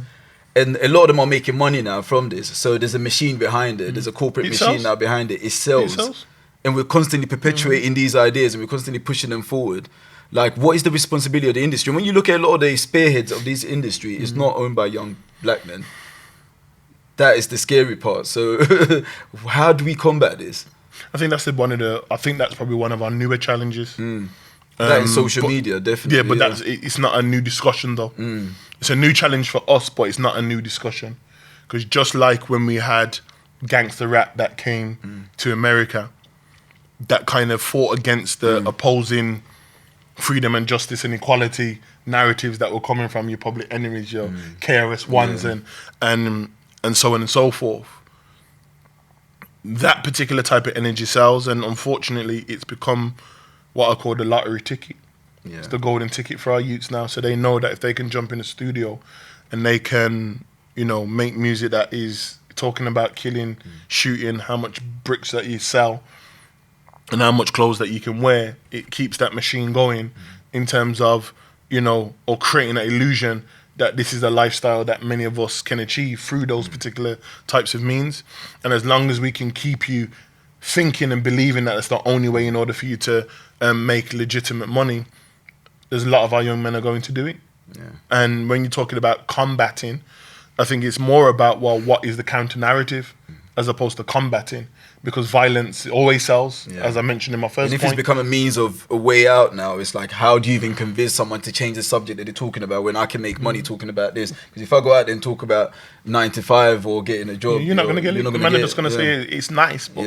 And a lot of them are making money now from this. So there's a machine behind it. There's a corporate machine now behind it. It sells. And we're constantly perpetuating these ideas, and we're constantly pushing them forward. Like, what is the responsibility of the industry? When you look at a lot of the spearheads of this industry, it's not owned by young black men. That is the scary part. So how do we combat this? I think that's probably one of our newer challenges. That is social media, definitely. Yeah, but it's not a new discussion though. It's a new challenge for us, but it's not a new discussion. Because just like when we had gangster rap that came to America, that kind of fought against the opposing freedom and justice and equality narratives that were coming from your public enemies, your KRS Ones and so on and so forth. That particular type of energy sells, and unfortunately it's become what I call the lottery ticket. Yeah. It's the golden ticket for our youths now. So they know that if they can jump in the studio and they can, you know, make music that is talking about killing, shooting, how much bricks that you sell, and how much clothes that you can wear, it keeps that machine going in terms of, you know, or creating an illusion that this is a lifestyle that many of us can achieve through those particular types of means. And as long as we can keep you thinking and believing that it's the only way in order for you to make legitimate money, there's a lot of our young men are going to do it. Yeah. And when you're talking about combating, I think it's more about, well, what is the counter narrative as opposed to combating? Because violence always sells, as I mentioned in my first point. And if point. it's become a means of a way out now, it's like, how do you even convince someone to change the subject that they're talking about when I can make money talking about this? Because if I go out there and talk about 9 to 5 or getting a job, you're not going to get it. The man are just going to say it's nice, but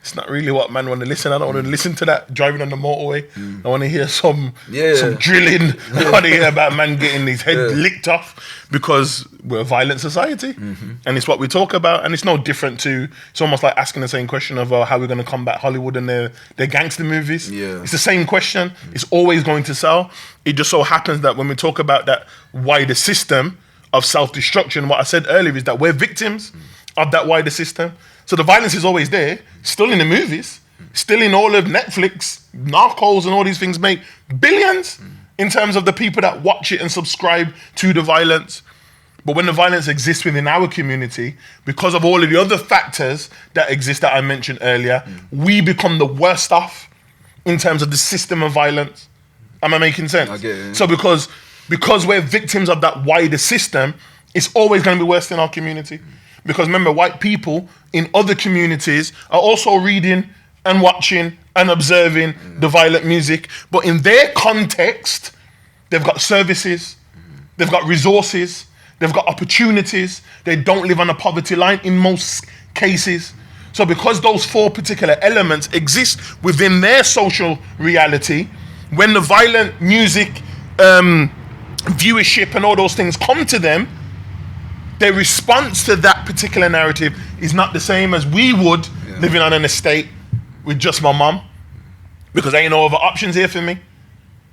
it's not really what man want to listen. I don't want to listen to that driving on the motorway. I want to hear some drilling. I want to hear about man getting his head licked off, because we're a violent society, and it's what we talk about. And it's no different to, it's almost like asking the same question of how we're going to combat Hollywood and their gangster movies. It's the same question. It's always going to sell. It just so happens that when we talk about that wider system of self-destruction, what I said earlier is that we're victims of that wider system. So the violence is always there, still in the movies, still in all of Netflix, Narcos and all these things make billions in terms of the people that watch it and subscribe to the violence. But when the violence exists within our community, because of all of the other factors that exist that I mentioned earlier, we become the worst off in terms of the system of violence. Am I making sense? I get it. So because we're victims of that wider system, it's always going to be worse in our community. Because remember, white people in other communities are also reading and watching and observing the violent music. But in their context, they've got services, they've got resources, they've got opportunities. They don't live on a poverty line in most cases. So because those 4 particular elements exist within their social reality, when the violent music, viewership and all those things come to them, their response to that particular narrative is not the same as we would living on an estate with just my mum, because there ain't no other options here for me.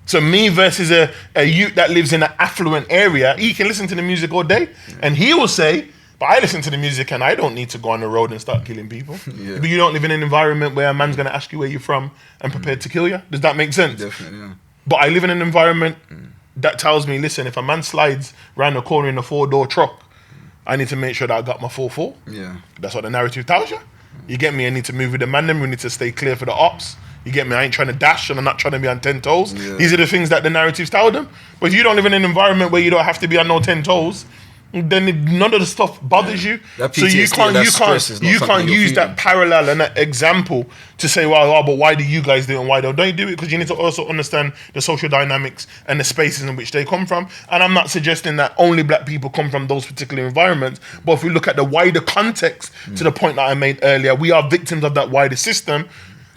So me versus a youth that lives in an affluent area, he can listen to the music all day, and he will say, but I listen to the music and I don't need to go on the road and start killing people. But you don't live in an environment where a man's going to ask you where you're from and prepared to kill you. Does that make sense? Definitely, yeah. But I live in an environment that tells me, listen, if a man slides around the corner in a 4-door truck, I need to make sure that I got my 4-4. Yeah. That's what the narrative tells you. You get me? I need to move with the man, we need to stay clear for the ops. You get me? I ain't trying to dash and I'm not trying to be on 10 toes. Yeah. These are the things that the narratives tell them. But if you don't live in an environment where you don't have to be on no 10 toes, then none of the stuff bothers you. So you can't use that parallel and that example to say, well, but why do you guys do it and why don't they do it? Because you need to also understand the social dynamics and the spaces in which they come from. And I'm not suggesting that only black people come from those particular environments. But if we look at the wider context, to the point that I made earlier, we are victims of that wider system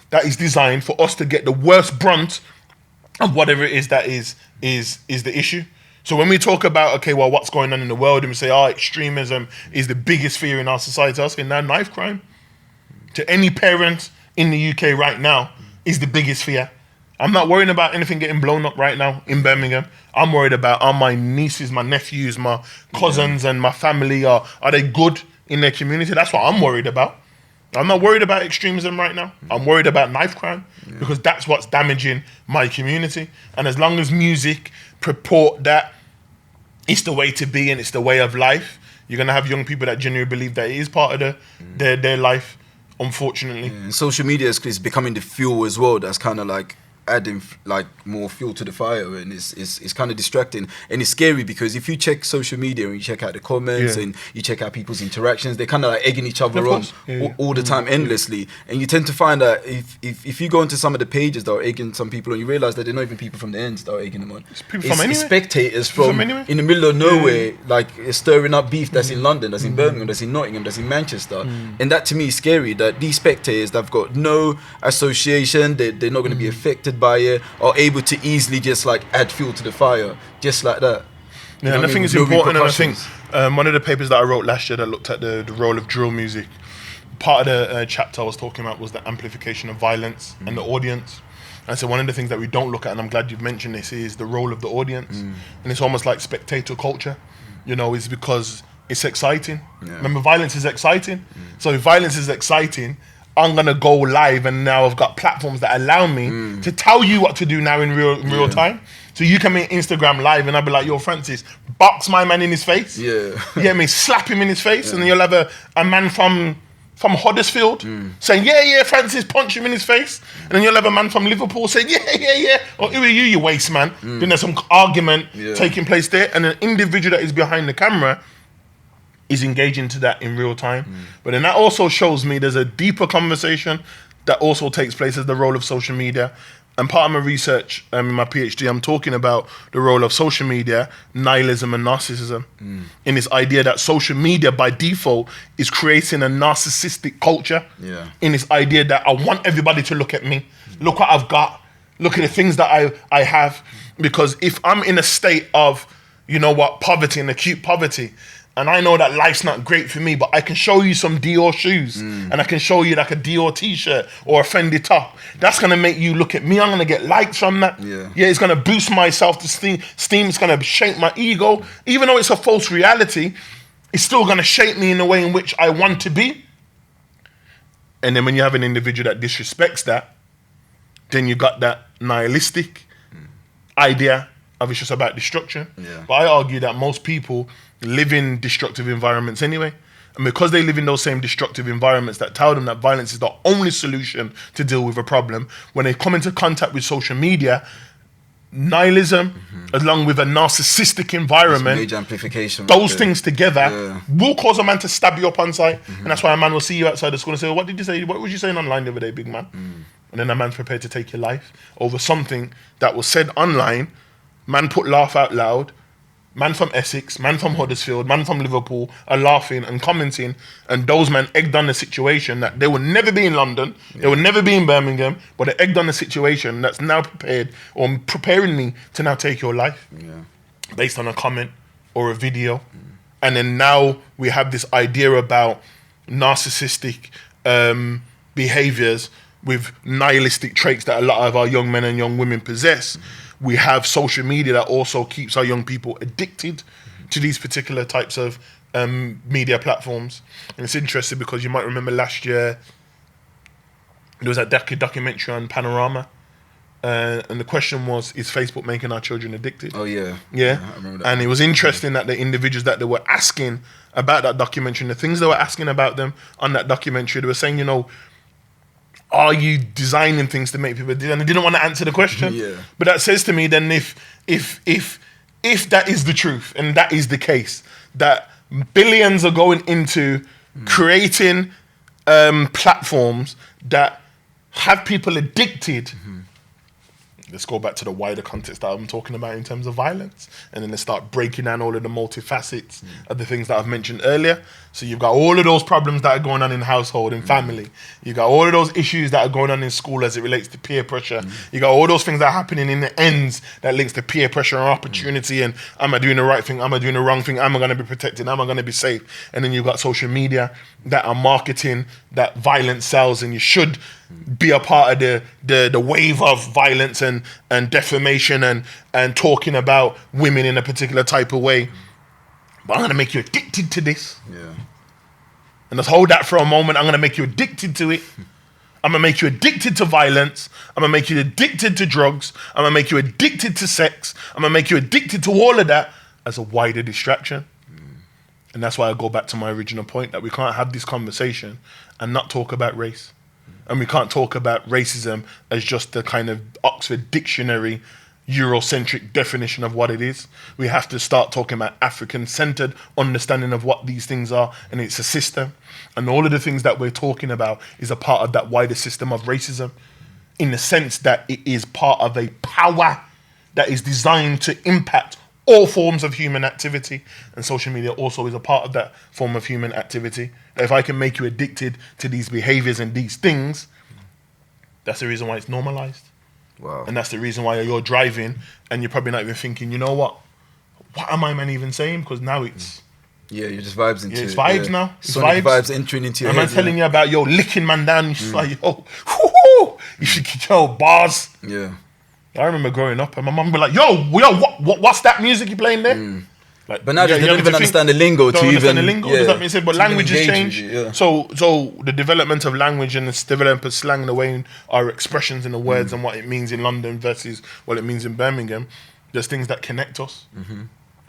that is designed for us to get the worst brunt of whatever it is that is the issue. So when we talk about, okay, well, what's going on in the world, and we say, extremism is the biggest fear in our society, I was saying, now knife crime to any parent in the UK right now is the biggest fear. I'm not worrying about anything getting blown up right now in Birmingham. I'm worried about, are my nieces, my nephews, my cousins and my family, are they good in their community? That's what I'm worried about. I'm not worried about extremism right now. I'm worried about knife crime because that's what's damaging my community. And as long as music purport that it's the way to be and it's the way of life, you're going to have young people that genuinely believe that it is part of their life, unfortunately. And social media is becoming the fuel as well. That's kind of like adding like more fuel to the fire, and it's kind of distracting, and it's scary because if you check social media and you check out the comments and you check out people's interactions, they're kind of like egging each other on all the time, endlessly. And you tend to find that if you go into some of the pages that are egging some people on, you realize that they're not even people from the ends that are egging them on. It's spectators from in the middle of nowhere, like stirring up beef that's in London, that's in Birmingham, that's in Nottingham, that's in Manchester. And that to me is scary, that these spectators that have got no association, they're not going to be affected by it, are able to easily just like add fuel to the fire just like that. And I think it's important, and I think one of the papers that I wrote last year that looked at the role of drill music, part of the chapter I was talking about was the amplification of violence and the audience. And so one of the things that we don't look at, and I'm glad you've mentioned this, is the role of the audience. And it's almost like spectator culture, you know, is because it's exciting. Remember, violence is exciting. So if violence is exciting, I'm gonna go live, and now I've got platforms that allow me to tell you what to do now in real time. So you come in Instagram live, and I'll be like, "Yo, Francis, box my man in his face." You get me? Slap him in his face, and then you'll have a man from Huddersfield saying, "Yeah, Francis, punch him in his face," and then you'll have a man from Liverpool saying, "Yeah," or "Who are you waste man?" Then there's some argument taking place there, and an individual that is behind the camera is engaging to that in real time. But then that also shows me there's a deeper conversation that also takes place as the role of social media. And part of my research in my PhD, I'm talking about the role of social media, nihilism and narcissism, in this idea that social media by default is creating a narcissistic culture, in this idea that I want everybody to look at me, look what I've got, look at the things that I have. Because if I'm in a state of, you know what, poverty and acute poverty, and I know that life's not great for me, but I can show you some Dior shoes, and I can show you like a Dior t-shirt or a Fendi top. That's gonna make you look at me. I'm gonna get likes from that. It's gonna boost my self-esteem. It's gonna shape my ego. Even though it's a false reality, it's still gonna shape me in the way in which I want to be. And then when you have an individual that disrespects that, then you got that nihilistic idea of it's just about destruction. But I argue that most people live in destructive environments anyway. And because they live in those same destructive environments that tell them that violence is the only solution to deal with a problem, when they come into contact with social media, nihilism, along with a narcissistic environment, major amplification, those things together will cause a man to stab you up on sight. And that's why a man will see you outside the school and say, "What did you say? What was you saying online the other day, big man?" And then a man's prepared to take your life over something that was said online. Man put laugh out loud. Man from Essex, man from Huddersfield, man from Liverpool are laughing and commenting, and those men egged on the situation that they will never be in London, they will never be in Birmingham, but they egged on the situation that's now preparing me to now take your life based on a comment or a video. And then now we have this idea about narcissistic behaviors with nihilistic traits that a lot of our young men and young women possess. We have social media that also keeps our young people addicted to these particular types of media platforms. And it's interesting because you might remember last year, there was that documentary on Panorama. And the question was, is Facebook making our children addicted? Oh, yeah. Yeah. I remember that. And it was interesting that the individuals that they were asking about that documentary, and the things they were asking about them on that documentary, they were saying, you know, are you designing things to make people do? And they didn't want to answer the question. But that says to me then if that is the truth and that is the case, that billions are going into creating platforms that have people addicted. Let's go back to the wider context that I'm talking about in terms of violence. And then let's start breaking down all of the multifacets of the things that I've mentioned earlier. So you've got all of those problems that are going on in household and family. You've got all of those issues that are going on in school as it relates to peer pressure. You got all those things that are happening in the ends that links to peer pressure and opportunity. And am I doing the right thing? Am I doing the wrong thing? Am I going to be protected? Am I going to be safe? And then you've got social media that are marketing that violence sells, and you should be a part of the wave of violence and defamation and talking about women in a particular type of way. But I'm going to make you addicted to this. And let's hold that for a moment. I'm going to make you addicted to it. I'm going to make you addicted to violence. I'm going to make you addicted to drugs. I'm going to make you addicted to sex. I'm going to make you addicted to all of that as a wider distraction. And that's why I go back to my original point, that we can't have this conversation and not talk about race. And we can't talk about racism as just the kind of Oxford Dictionary Eurocentric definition of what it is. We have to start talking about African-centered understanding of what these things are, and it's a system. And all of the things that we're talking about is a part of that wider system of racism, in the sense that it is part of a power that is designed to impact all forms of human activity. And social media also is a part of that form of human activity. If I can make you addicted to these behaviors and these things, that's the reason why it's normalized. Wow. And that's the reason why you're driving and you're probably not even thinking, you know what am I man even saying? Because now it's... Yeah, you're just vibes into it. It's vibes now. It's Sonic vibes entering into your head. And I'm telling you about, licking man down. It's like, woo, you should yo bars. Yeah. I remember growing up and my mum would be like, yo, what's that music you playing there? Like, but now they don't even understand the lingo to even... the lingo, does that mean say? But language has changed. Yeah. So the development of language and the development of slang and the way our expressions in the words and what it means in London versus what it means in Birmingham, there's things that connect us.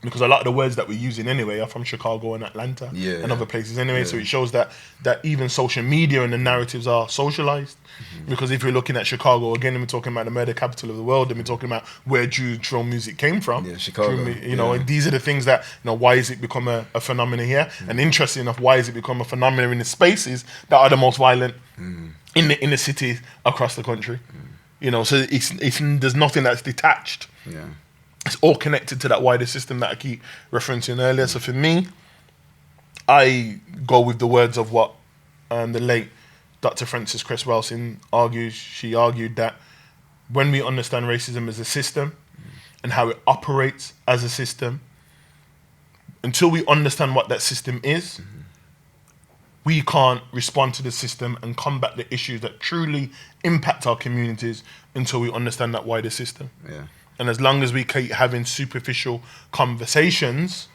Because a lot of the words that we're using anyway are from Chicago and Atlanta and other places anyway. So it shows that even social media and the narratives are socialized. Because if you're looking at Chicago, again, we're talking about the murder capital of the world, and we're talking about where Jewish drum music came from. Yeah, Chicago. And these are the things that, why has it become a phenomenon here? And interesting enough, why has it become a phenomenon in the spaces that are the most violent in the cities across the country? So it's there's nothing that's detached. Yeah. It's all connected to that wider system that I keep referencing earlier. So for me, I go with the words of what the late Dr. Frances Cress Welsing argues. She argued that when we understand racism as a system and how it operates as a system, until we understand what that system is, we can't respond to the system and combat the issues that truly impact our communities until we understand that wider system. Yeah. And as long as we keep having superficial conversations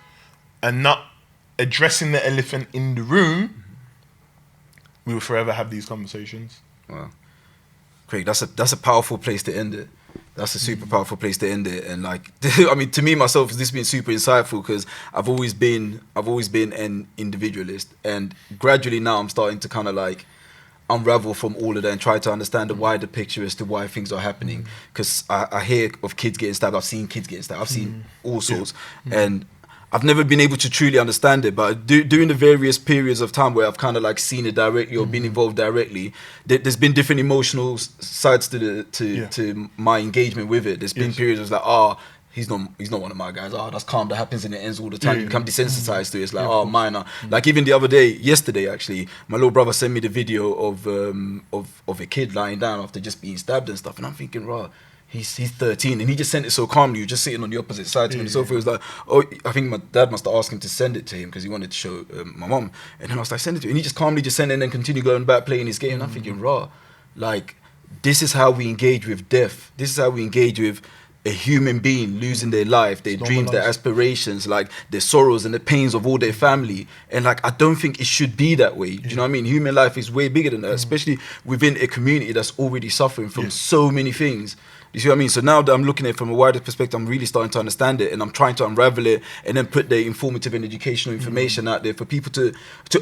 and not addressing the elephant in the room, we will forever have these conversations. Wow. Craig, that's a powerful place to end it. That's a super powerful place to end it. And like, I mean, to me myself, this has been super insightful because I've always been an individualist, and gradually now I'm starting to kind of like unravel from all of that and try to understand the wider picture as to why things are happening. Because I hear of kids getting stabbed. I've seen kids getting stabbed. I've seen all sorts, and I've never been able to truly understand it. But during the various periods of time where I've kind of like seen it directly or been involved directly, there's been different emotional sides to my engagement with it. There's been periods of like, he's not one of my guys. That's calm. That happens in the ends all the time. You become desensitized to it. It's like, minor. Like even the other day, yesterday actually, my little brother sent me the video of a kid lying down after just being stabbed and stuff, and I'm thinking, raw. He's 13, and he just sent it so calmly. He was just sitting on the opposite side to me. So it was like, I think my dad must have asked him to send it to him because he wanted to show my mom. And then I was like, send it to him. And he just calmly just sent it and then continued going back playing his game. And I'm thinking, raw, like, this is how we engage with death. This is how we engage with a human being losing their life, their dreams, their aspirations, like their sorrows and the pains of all their family. And like, I don't think it should be that way. Do you know what I mean? Human life is way bigger than that, especially within a community that's already suffering from so many things. You see what I mean? So now that I'm looking at it from a wider perspective, I'm really starting to understand it, and I'm trying to unravel it and then put the informative and educational information out there for people to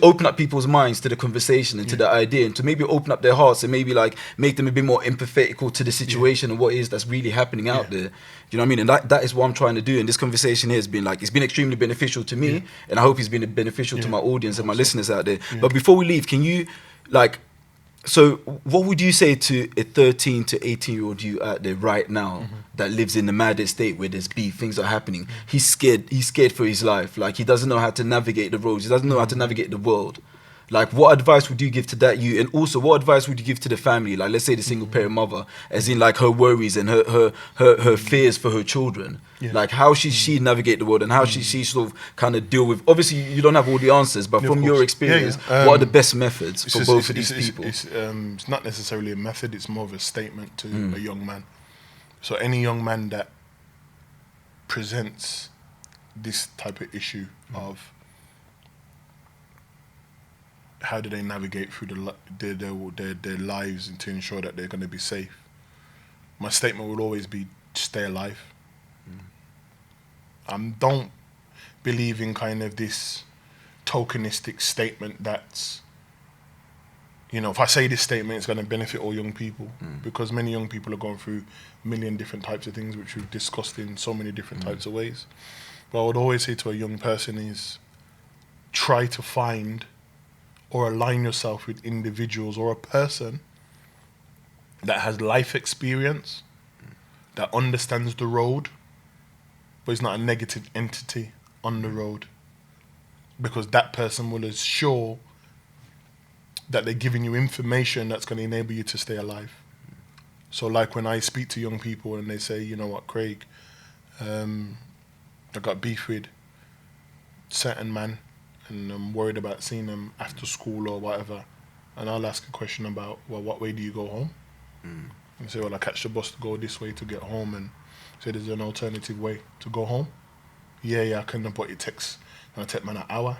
open up people's minds to the conversation and to the idea, and to maybe open up their hearts and maybe like make them a bit more empathetical to the situation and what it is that's really happening out there. You know what I mean? And that is what I'm trying to do. And this conversation here has been like, it's been extremely beneficial to me, and I hope it's been beneficial to my audience and my listeners out there. But before we leave, can you like, so what would you say to a 13 to 18-year-old you out there right now that lives in the maddest state where there's beef, things are happening? He's scared for his life. Like, he doesn't know how to navigate the roads. He doesn't know how to navigate the world. Like, what advice would you give to that you? And also, what advice would you give to the family? Like, let's say the single parent mother, as in like her worries and her fears for her children. Like, how should she navigate the world, and how should she sort of kind of deal with, obviously you don't have all the answers, but from your experience, what are the best methods for both of these people? It's not necessarily a method, it's more of a statement to a young man. So any young man that presents this type of issue of how do they navigate through their lives and to ensure that they're going to be safe, my statement will always be, stay alive. Don't believe in kind of this tokenistic statement that's, if I say this statement, it's going to benefit all young people, because many young people are going through a million different types of things, which we've discussed in so many different types of ways. But I would always say to a young person is, try to find or align yourself with individuals or a person that has life experience, that understands the road, but is not a negative entity on the road, because that person will assure that they're giving you information that's going to enable you to stay alive. So like when I speak to young people and they say, you know what, Craig, I got beef with certain man and I'm worried about seeing them after school or whatever, and I'll ask a question about, well, what way do you go home? You say, well, I catch the bus to go this way to get home, and say there's an alternative way to go home. Yeah, I couldn't, but it takes man an hour.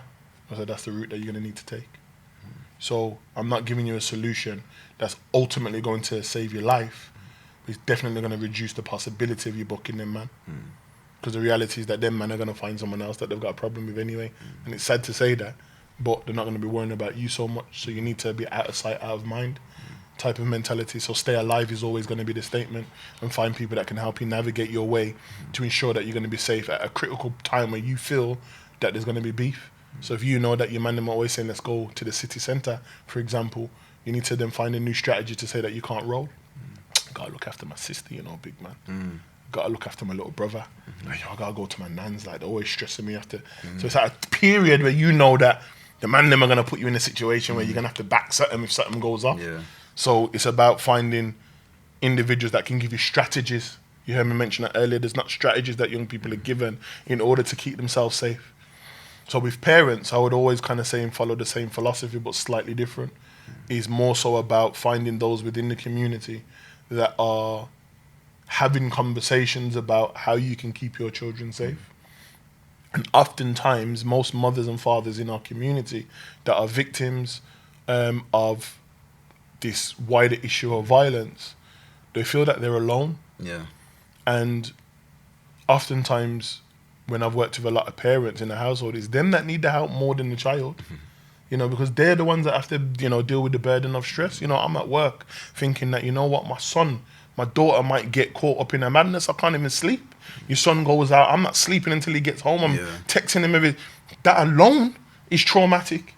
I said, that's the route that you're going to need to take. So I'm not giving you a solution that's ultimately going to save your life. It's definitely going to reduce the possibility of you booking them, man. Because the reality is that them man are going to find someone else that they've got a problem with anyway. And it's sad to say that, but they're not going to be worrying about you so much. So you need to be out of sight, out of mind type of mentality. So stay alive is always going to be the statement, and find people that can help you navigate your way to ensure that you're going to be safe at a critical time where you feel that there's going to be beef. So if you know that your man them are always saying, let's go to the city centre, for example, you need to then find a new strategy to say that you can't roll. Gotta look after my sister, you know, big man. Gotta look after my little brother. Like, I gotta go to my nan's, like, they're always stressing me after. So it's at a period where you know that the man them are gonna put you in a situation where you're gonna have to back something if something goes off. So it's about finding individuals that can give you strategies. You heard me mention that earlier. There's not strategies that young people are given in order to keep themselves safe. So with parents, I would always kind of say and follow the same philosophy, but slightly different. Is more so about finding those within the community that are having conversations about how you can keep your children safe. And oftentimes, most mothers and fathers in our community that are victims of this wider issue of violence, they feel that they're alone. And oftentimes, when I've worked with a lot of parents in the household, it's them that need the help more than the child. You know, because they're the ones that have to, you know, deal with the burden of stress. You know, I'm at work thinking that, you know what, my daughter might get caught up in a madness. I can't even sleep. Your son goes out, I'm not sleeping until he gets home. I'm texting him that alone is traumatic.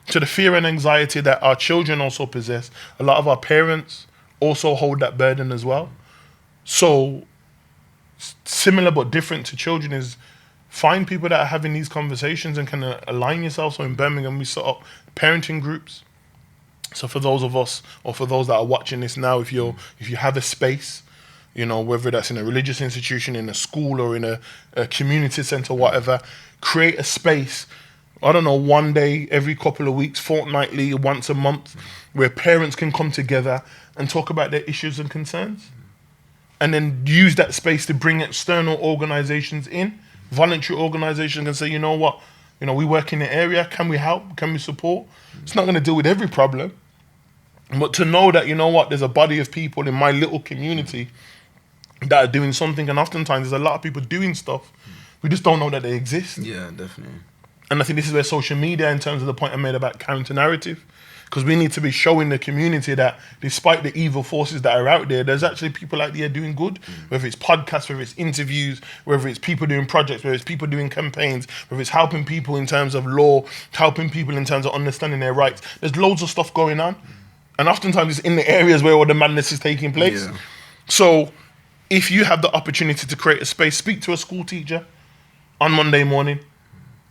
To the fear and anxiety that our children also possess, a lot of our parents also hold that burden as well. So similar but different to children is find people that are having these conversations and can align yourself. So in Birmingham, we set up parenting groups. So for those of us, or for those that are watching this now, if you have a space, you know, whether that's in a religious institution, in a school, or in a community centre, whatever, create a space, I don't know, one day, every couple of weeks, fortnightly, once a month, where parents can come together and talk about their issues and concerns. And then use that space to bring external organisations in, voluntary organisations, and say, you know what, you know, we work in the area, can we help, can we support? It's not going to deal with every problem, but to know that, you know what, there's a body of people in my little community that are doing something, and oftentimes there's a lot of people doing stuff, we just don't know that they exist. Yeah, definitely. And I think this is where social media, in terms of the point I made about counter-narrative, because we need to be showing the community that despite the evil forces that are out there, there's actually people out there doing good, whether it's podcasts, whether it's interviews, whether it's people doing projects, whether it's people doing campaigns, whether it's helping people in terms of law, helping people in terms of understanding their rights. There's loads of stuff going on. And oftentimes it's in the areas where all the madness is taking place. So if you have the opportunity to create a space, speak to a school teacher on Monday morning,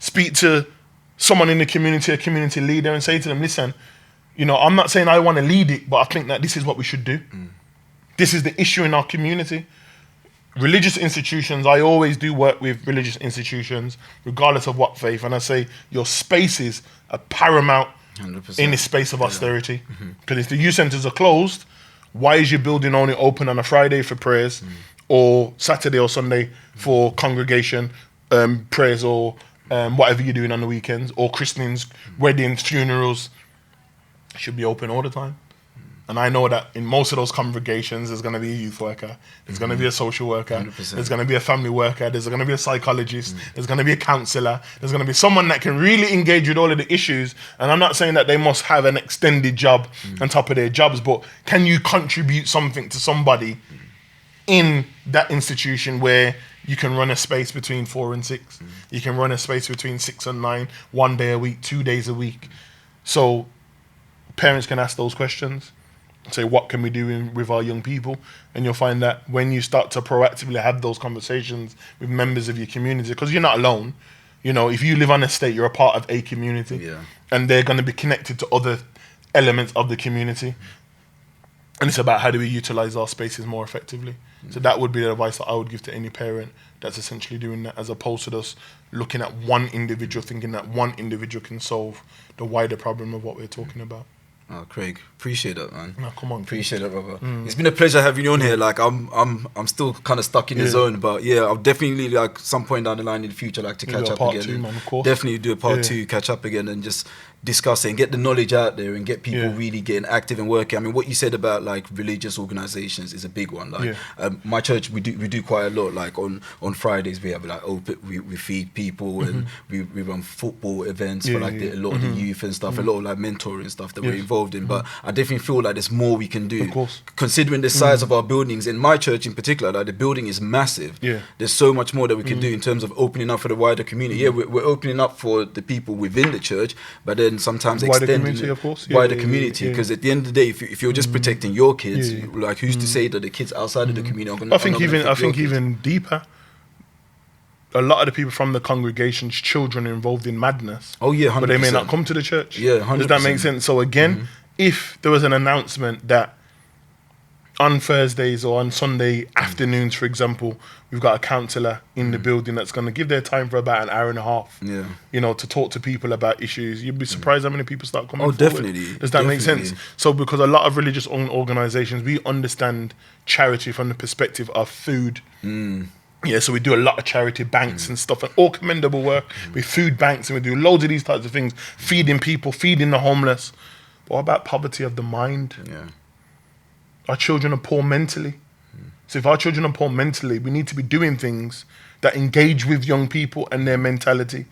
speak to someone in the community, a community leader, and say to them, listen, you know, I'm not saying I want to lead it, but I think that this is what we should do. This is the issue in our community. Religious institutions, I always do work with religious institutions, regardless of what faith. And I say your spaces are paramount 100%. In this space of austerity. Because if the youth centres are closed, why is your building only open on a Friday for prayers, or Saturday or Sunday for congregation prayers, or whatever you're doing on the weekends, or christenings, weddings, funerals? Should be open all the time. And I know that in most of those congregations, there's going to be a youth worker, there's going to be a social worker, 100%. There's going to be a family worker, there's going to be a psychologist, there's going to be a counsellor, there's going to be someone that can really engage with all of the issues. And I'm not saying that they must have an extended job on top of their jobs, but can you contribute something to somebody in that institution where you can run a space between 4 and 6, you can run a space between 6 and 9, 1 day a week, 2 days a week. So parents can ask those questions, say, what can we do with our young people? And you'll find that when you start to proactively have those conversations with members of your community, because you're not alone, you know, if you live on a estate, you're a part of a community, and they're going to be connected to other elements of the community. And it's about how do we utilize our spaces more effectively. So that would be the advice that I would give to any parent that's essentially doing that, as opposed to us looking at one individual, thinking that one individual can solve the wider problem of what we're talking about. Oh, Craig, appreciate that, man. No, come on, appreciate it, brother. It's been a pleasure having you on here. Like, I'm still kind of stuck in the zone, but yeah, I'll definitely like some point down the line in the future like to catch up again. Two, man, of course. Definitely do a part 2, catch up again, and just discuss it and get the knowledge out there and get people really getting active and working. I mean, what you said about like religious organizations is a big one. Like my church, we do quite a lot. Like on Fridays we have like we feed people and we run football events for like a lot of the youth and stuff, a lot of like mentoring stuff that we're involved in. But I definitely feel like there's more we can do. Of course. Considering the size of our buildings, in my church in particular, like the building is massive. There's so much more that we can do in terms of opening up for the wider community. Yeah, we're opening up for the people within the church, but then sometimes wider extend community, of course. wider community, because at the end of the day, if you're just protecting your kids, like who's to say that the kids outside of the community are going to I think even deeper, a lot of the people from the congregation's children are involved in madness. Oh yeah, 100%. But they may not come to the church. Yeah, 100%. Does that make sense? So again, if there was an announcement that on Thursdays or on Sunday afternoons, for example, we've got a counsellor in the building that's going to give their time for about an hour and a half, you know, to talk to people about issues. You'd be surprised how many people start coming forward. Definitely. Does that make sense? So because a lot of religious organisations, we understand charity from the perspective of food. Yeah, so we do a lot of charity banks and stuff, and all commendable work. We food banks and we do loads of these types of things, feeding people, feeding the homeless. But what about poverty of the mind? Our children are poor mentally. So if our children are poor mentally, we need to be doing things that engage with young people and their mentality,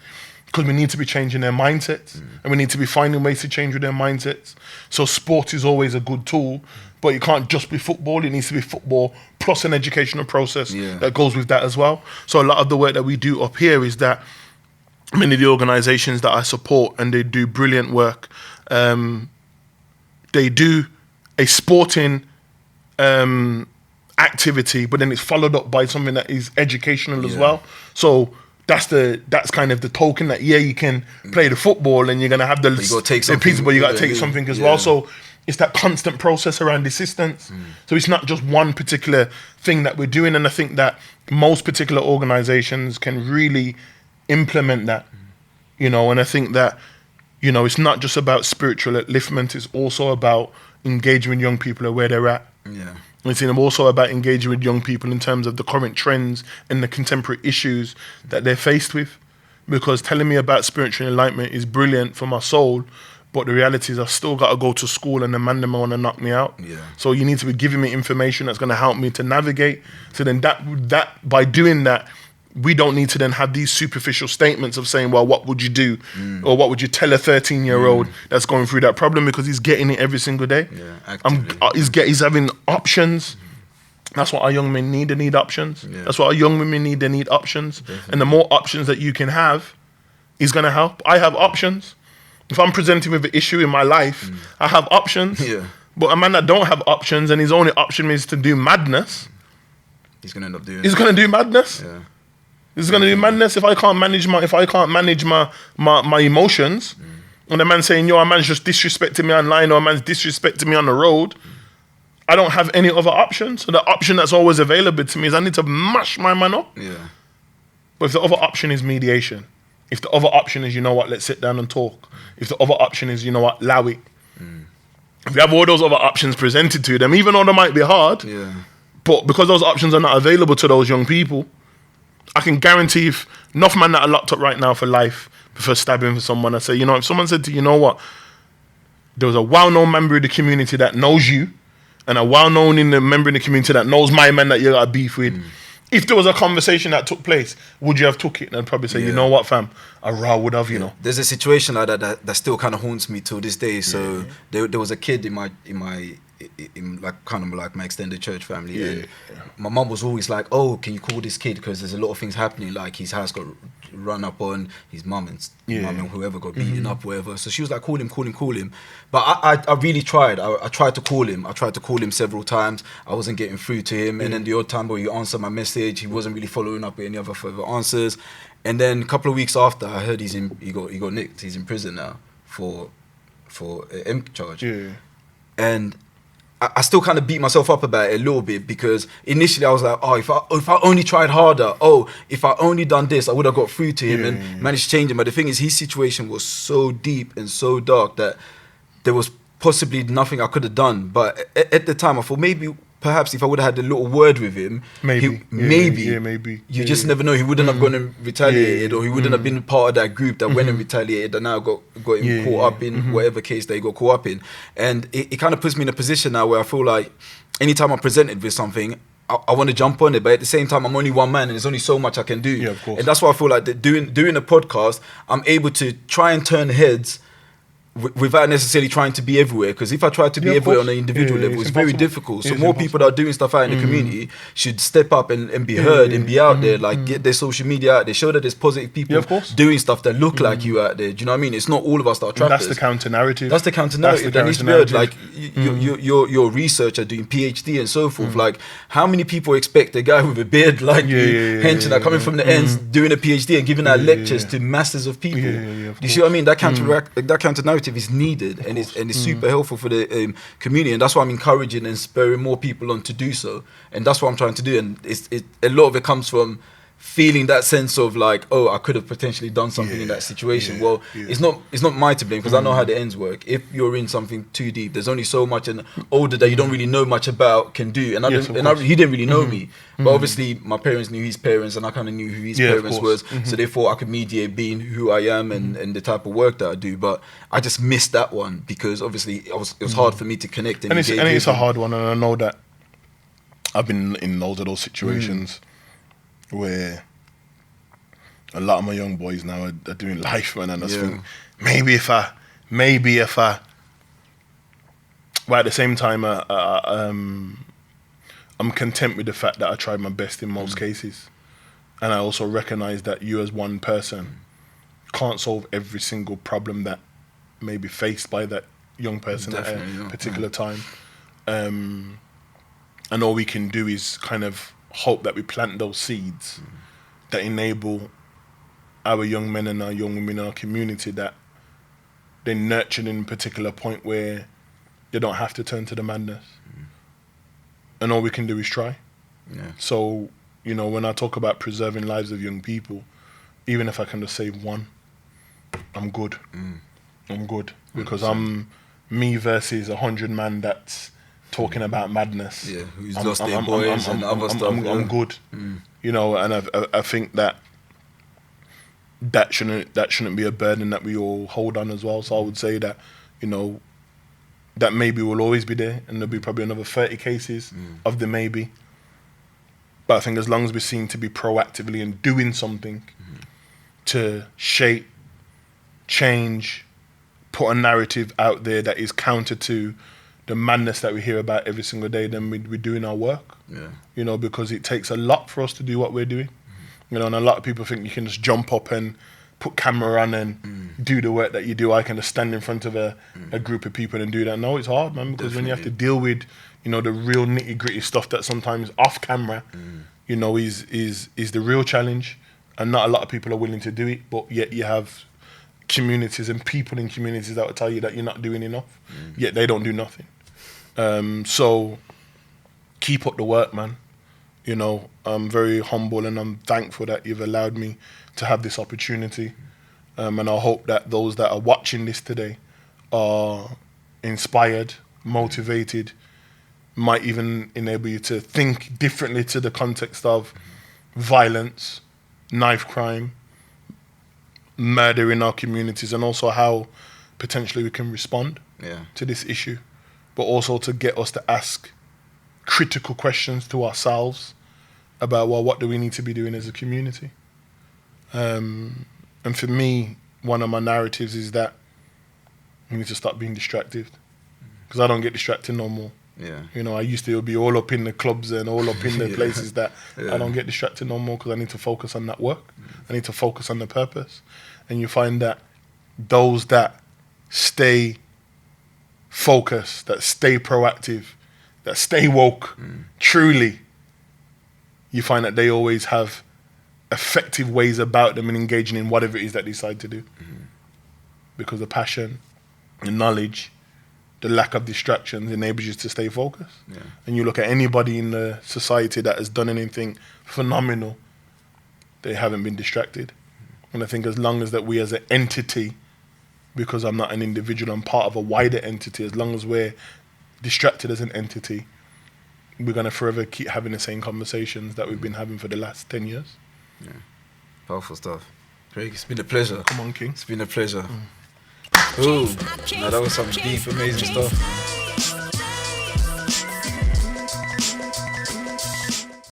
because we need to be changing their mindsets and we need to be finding ways to change with their mindsets. So sport is always a good tool, but it can't just be football. It needs to be football plus an educational process that goes with that as well. So a lot of the work that we do up here is that many of the organizations that I support, and they do brilliant work, they do a sporting activity, but then it's followed up by something that is educational as well. So that's kind of the token that you can play the football and you're gonna have the pieces, but you gotta take something as well. So it's that constant process around assistance. So it's not just one particular thing that we're doing, and I think that most particular organizations can really implement that, you know. And I think that, you know, it's not just about spiritual upliftment, it's also about engaging with young people where they're at. It's also about engaging with young people in terms of the current trends and the contemporary issues that they're faced with. Because telling me about spiritual enlightenment is brilliant for my soul, but the reality is I've still got to go to school and the man them want to knock me out. So you need to be giving me information that's going to help me to navigate. So then that by doing that, we don't need to then have these superficial statements of saying, well, what would you do? Or what would you tell a 13-year-old that's going through that problem, because he's getting it every single day. He's having options. That's what our young men need. They need options. That's what our young women need. They need options. And the more options that you can have is going to help. I have options. If I'm presenting with an issue in my life, I have options. But a man that don't have options and his only option is to do madness, he's going to end up doing. He's going to do madness. He's going to do madness if I can't manage my emotions. And a man saying, yo, a man's just disrespecting me online, or a man's disrespecting me on the road. I don't have any other option. So the option that's always available to me is I need to mash my man up. But if the other option is mediation, if the other option is, you know what, let's sit down and talk. If the other option is, you know what, allow it. If you have all those other options presented to them, even though they might be hard, but because those options are not available to those young people, I can guarantee if enough man that are locked up right now for life before stabbing for someone, I say, you know, if someone said to you, you know what, there was a well-known member of the community that knows you, and a well-known member in the community that knows my man that you got a beef with, if there was a conversation that took place, would you have took it? And I'd probably say, you know what, fam, I would have, you know. There's a situation like that still kind of haunts me till this day. So there was a kid in my like kind of like my extended church family, and my mum was always like, oh, can you call this kid, because there's a lot of things happening, like his house got run up on, his mum and whoever got beaten up, whatever. So she was like, call him. But I really tried. I tried to call him several times. I wasn't getting through to him. And then the odd time where you answer my message, he wasn't really following up with any other further answers. And then a couple of weeks after, I heard he got nicked. He's in prison now for an M charge. And I still kind of beat myself up about it a little bit, because initially I was like, oh, if I only tried harder, if I only done this, I would have got through to him and managed to change him. But the thing is, his situation was so deep and so dark that there was possibly nothing I could have done. But at the time, I thought maybe, perhaps if I would have had a little word with him, maybe. You just never know. He wouldn't have gone and retaliated, or he wouldn't have been part of that group that went and retaliated and now got him caught up in whatever case they got caught up in. And it kind of puts me in a position now where I feel like anytime I'm presented with something, I want to jump on it, but at the same time, I'm only one man and there's only so much I can do. Yeah, of course. And that's why I feel like that doing a podcast, I'm able to try and turn heads without necessarily trying to be everywhere. Because if I try to be everywhere on an individual level, it's very difficult. So more people that are doing stuff out in the community should step up and be heard and be out there, like get their social media out there, show that there's positive people doing stuff that look like you out there. Do you know what I mean? It's not all of us that are trappers. That's the counter narrative. That's the counter narrative that needs to be heard. Like you're a researcher doing PhD and so forth. Like how many people expect a guy with a beard like you, henching that coming from the ends, doing a PhD and giving out lectures to masses of people? Do you see what I mean? That counter narrative is needed, and it's super helpful for the community, and that's why I'm encouraging and spurring more people on to do so, and that's what I'm trying to do. And a lot of it comes from feeling that sense of like, oh, I could have potentially done something in that situation. It's not mine to blame, because I know how the ends work. If you're in something too deep, there's only so much an older that you don't really know much about can do. And he didn't really know me, but obviously my parents knew his parents, and I kind of knew who his parents was. So they thought I could mediate being who I am and the type of work that I do. But I just missed that one because obviously it was hard for me to connect. And it's a hard one, and I know that I've been in loads of those situations where a lot of my young boys now are doing life, man, and I just think maybe if I, but at the same time, I'm content with the fact that I tried my best in most cases, and I also recognize that you as one person can't solve every single problem that may be faced by that young person at a particular time, and all we can do is kind of hope that we plant those seeds that enable our young men and our young women in our community, that they're nurtured in a particular point where they don't have to turn to the madness. And all we can do is try. So, you know, when I talk about preserving lives of young people, even if I can just save one, I'm good. I'm good. Because 100%. I'm me versus 100 man that's talking about madness. Who's lost their boys and other stuff. I'm good. You know, and I think that shouldn't be a burden that we all hold on as well. So I would say that, you know, that maybe will always be there, and there'll be probably another 30 cases of the maybe. But I think as long as we seem to be proactively and doing something to shape, change, put a narrative out there that is counter to the madness that we hear about every single day, then we're doing our work. You know, because it takes a lot for us to do what we're doing. You know, and a lot of people think you can just jump up and put camera on and do the work that you do. I can just stand in front of a group of people and do that. No, it's hard, man, because when you have to deal with, you know, the real nitty gritty stuff that sometimes off camera, you know, is the real challenge, and not a lot of people are willing to do it. But yet you have communities and people in communities that will tell you that you're not doing enough, yet they don't do nothing. So keep up the work, man. You know, I'm very humble and I'm thankful that you've allowed me to have this opportunity. And I hope that those that are watching this today are inspired, motivated, might even enable you to think differently to the context of violence, knife crime, murder in our communities, and also how potentially we can respond to this issue, but also to get us to ask critical questions to ourselves about, well, what do we need to be doing as a community? And for me, one of my narratives is that we need to stop being distracted, because I don't get distracted no more. You know, I used to be all up in the clubs and all up in the places that I don't get distracted no more, because I need to focus on that work. I need to focus on the purpose. And you find that those that stay focused, that stay proactive, that stay woke, truly, you find that they always have effective ways about them in engaging in whatever it is that they decide to do. Because the passion, the knowledge, the lack of distractions enables you to stay focused. And you look at anybody in the society that has done anything phenomenal, they haven't been distracted. And I think as long as that we as an entity because I'm not an individual, I'm part of a wider entity. As long as we're distracted as an entity, we're going to forever keep having the same conversations that we've been having for the last 10 years. Yeah. Powerful stuff. Craig, it's been a pleasure. Come on, King. It's been a pleasure. Ooh, now that was some deep, amazing stuff.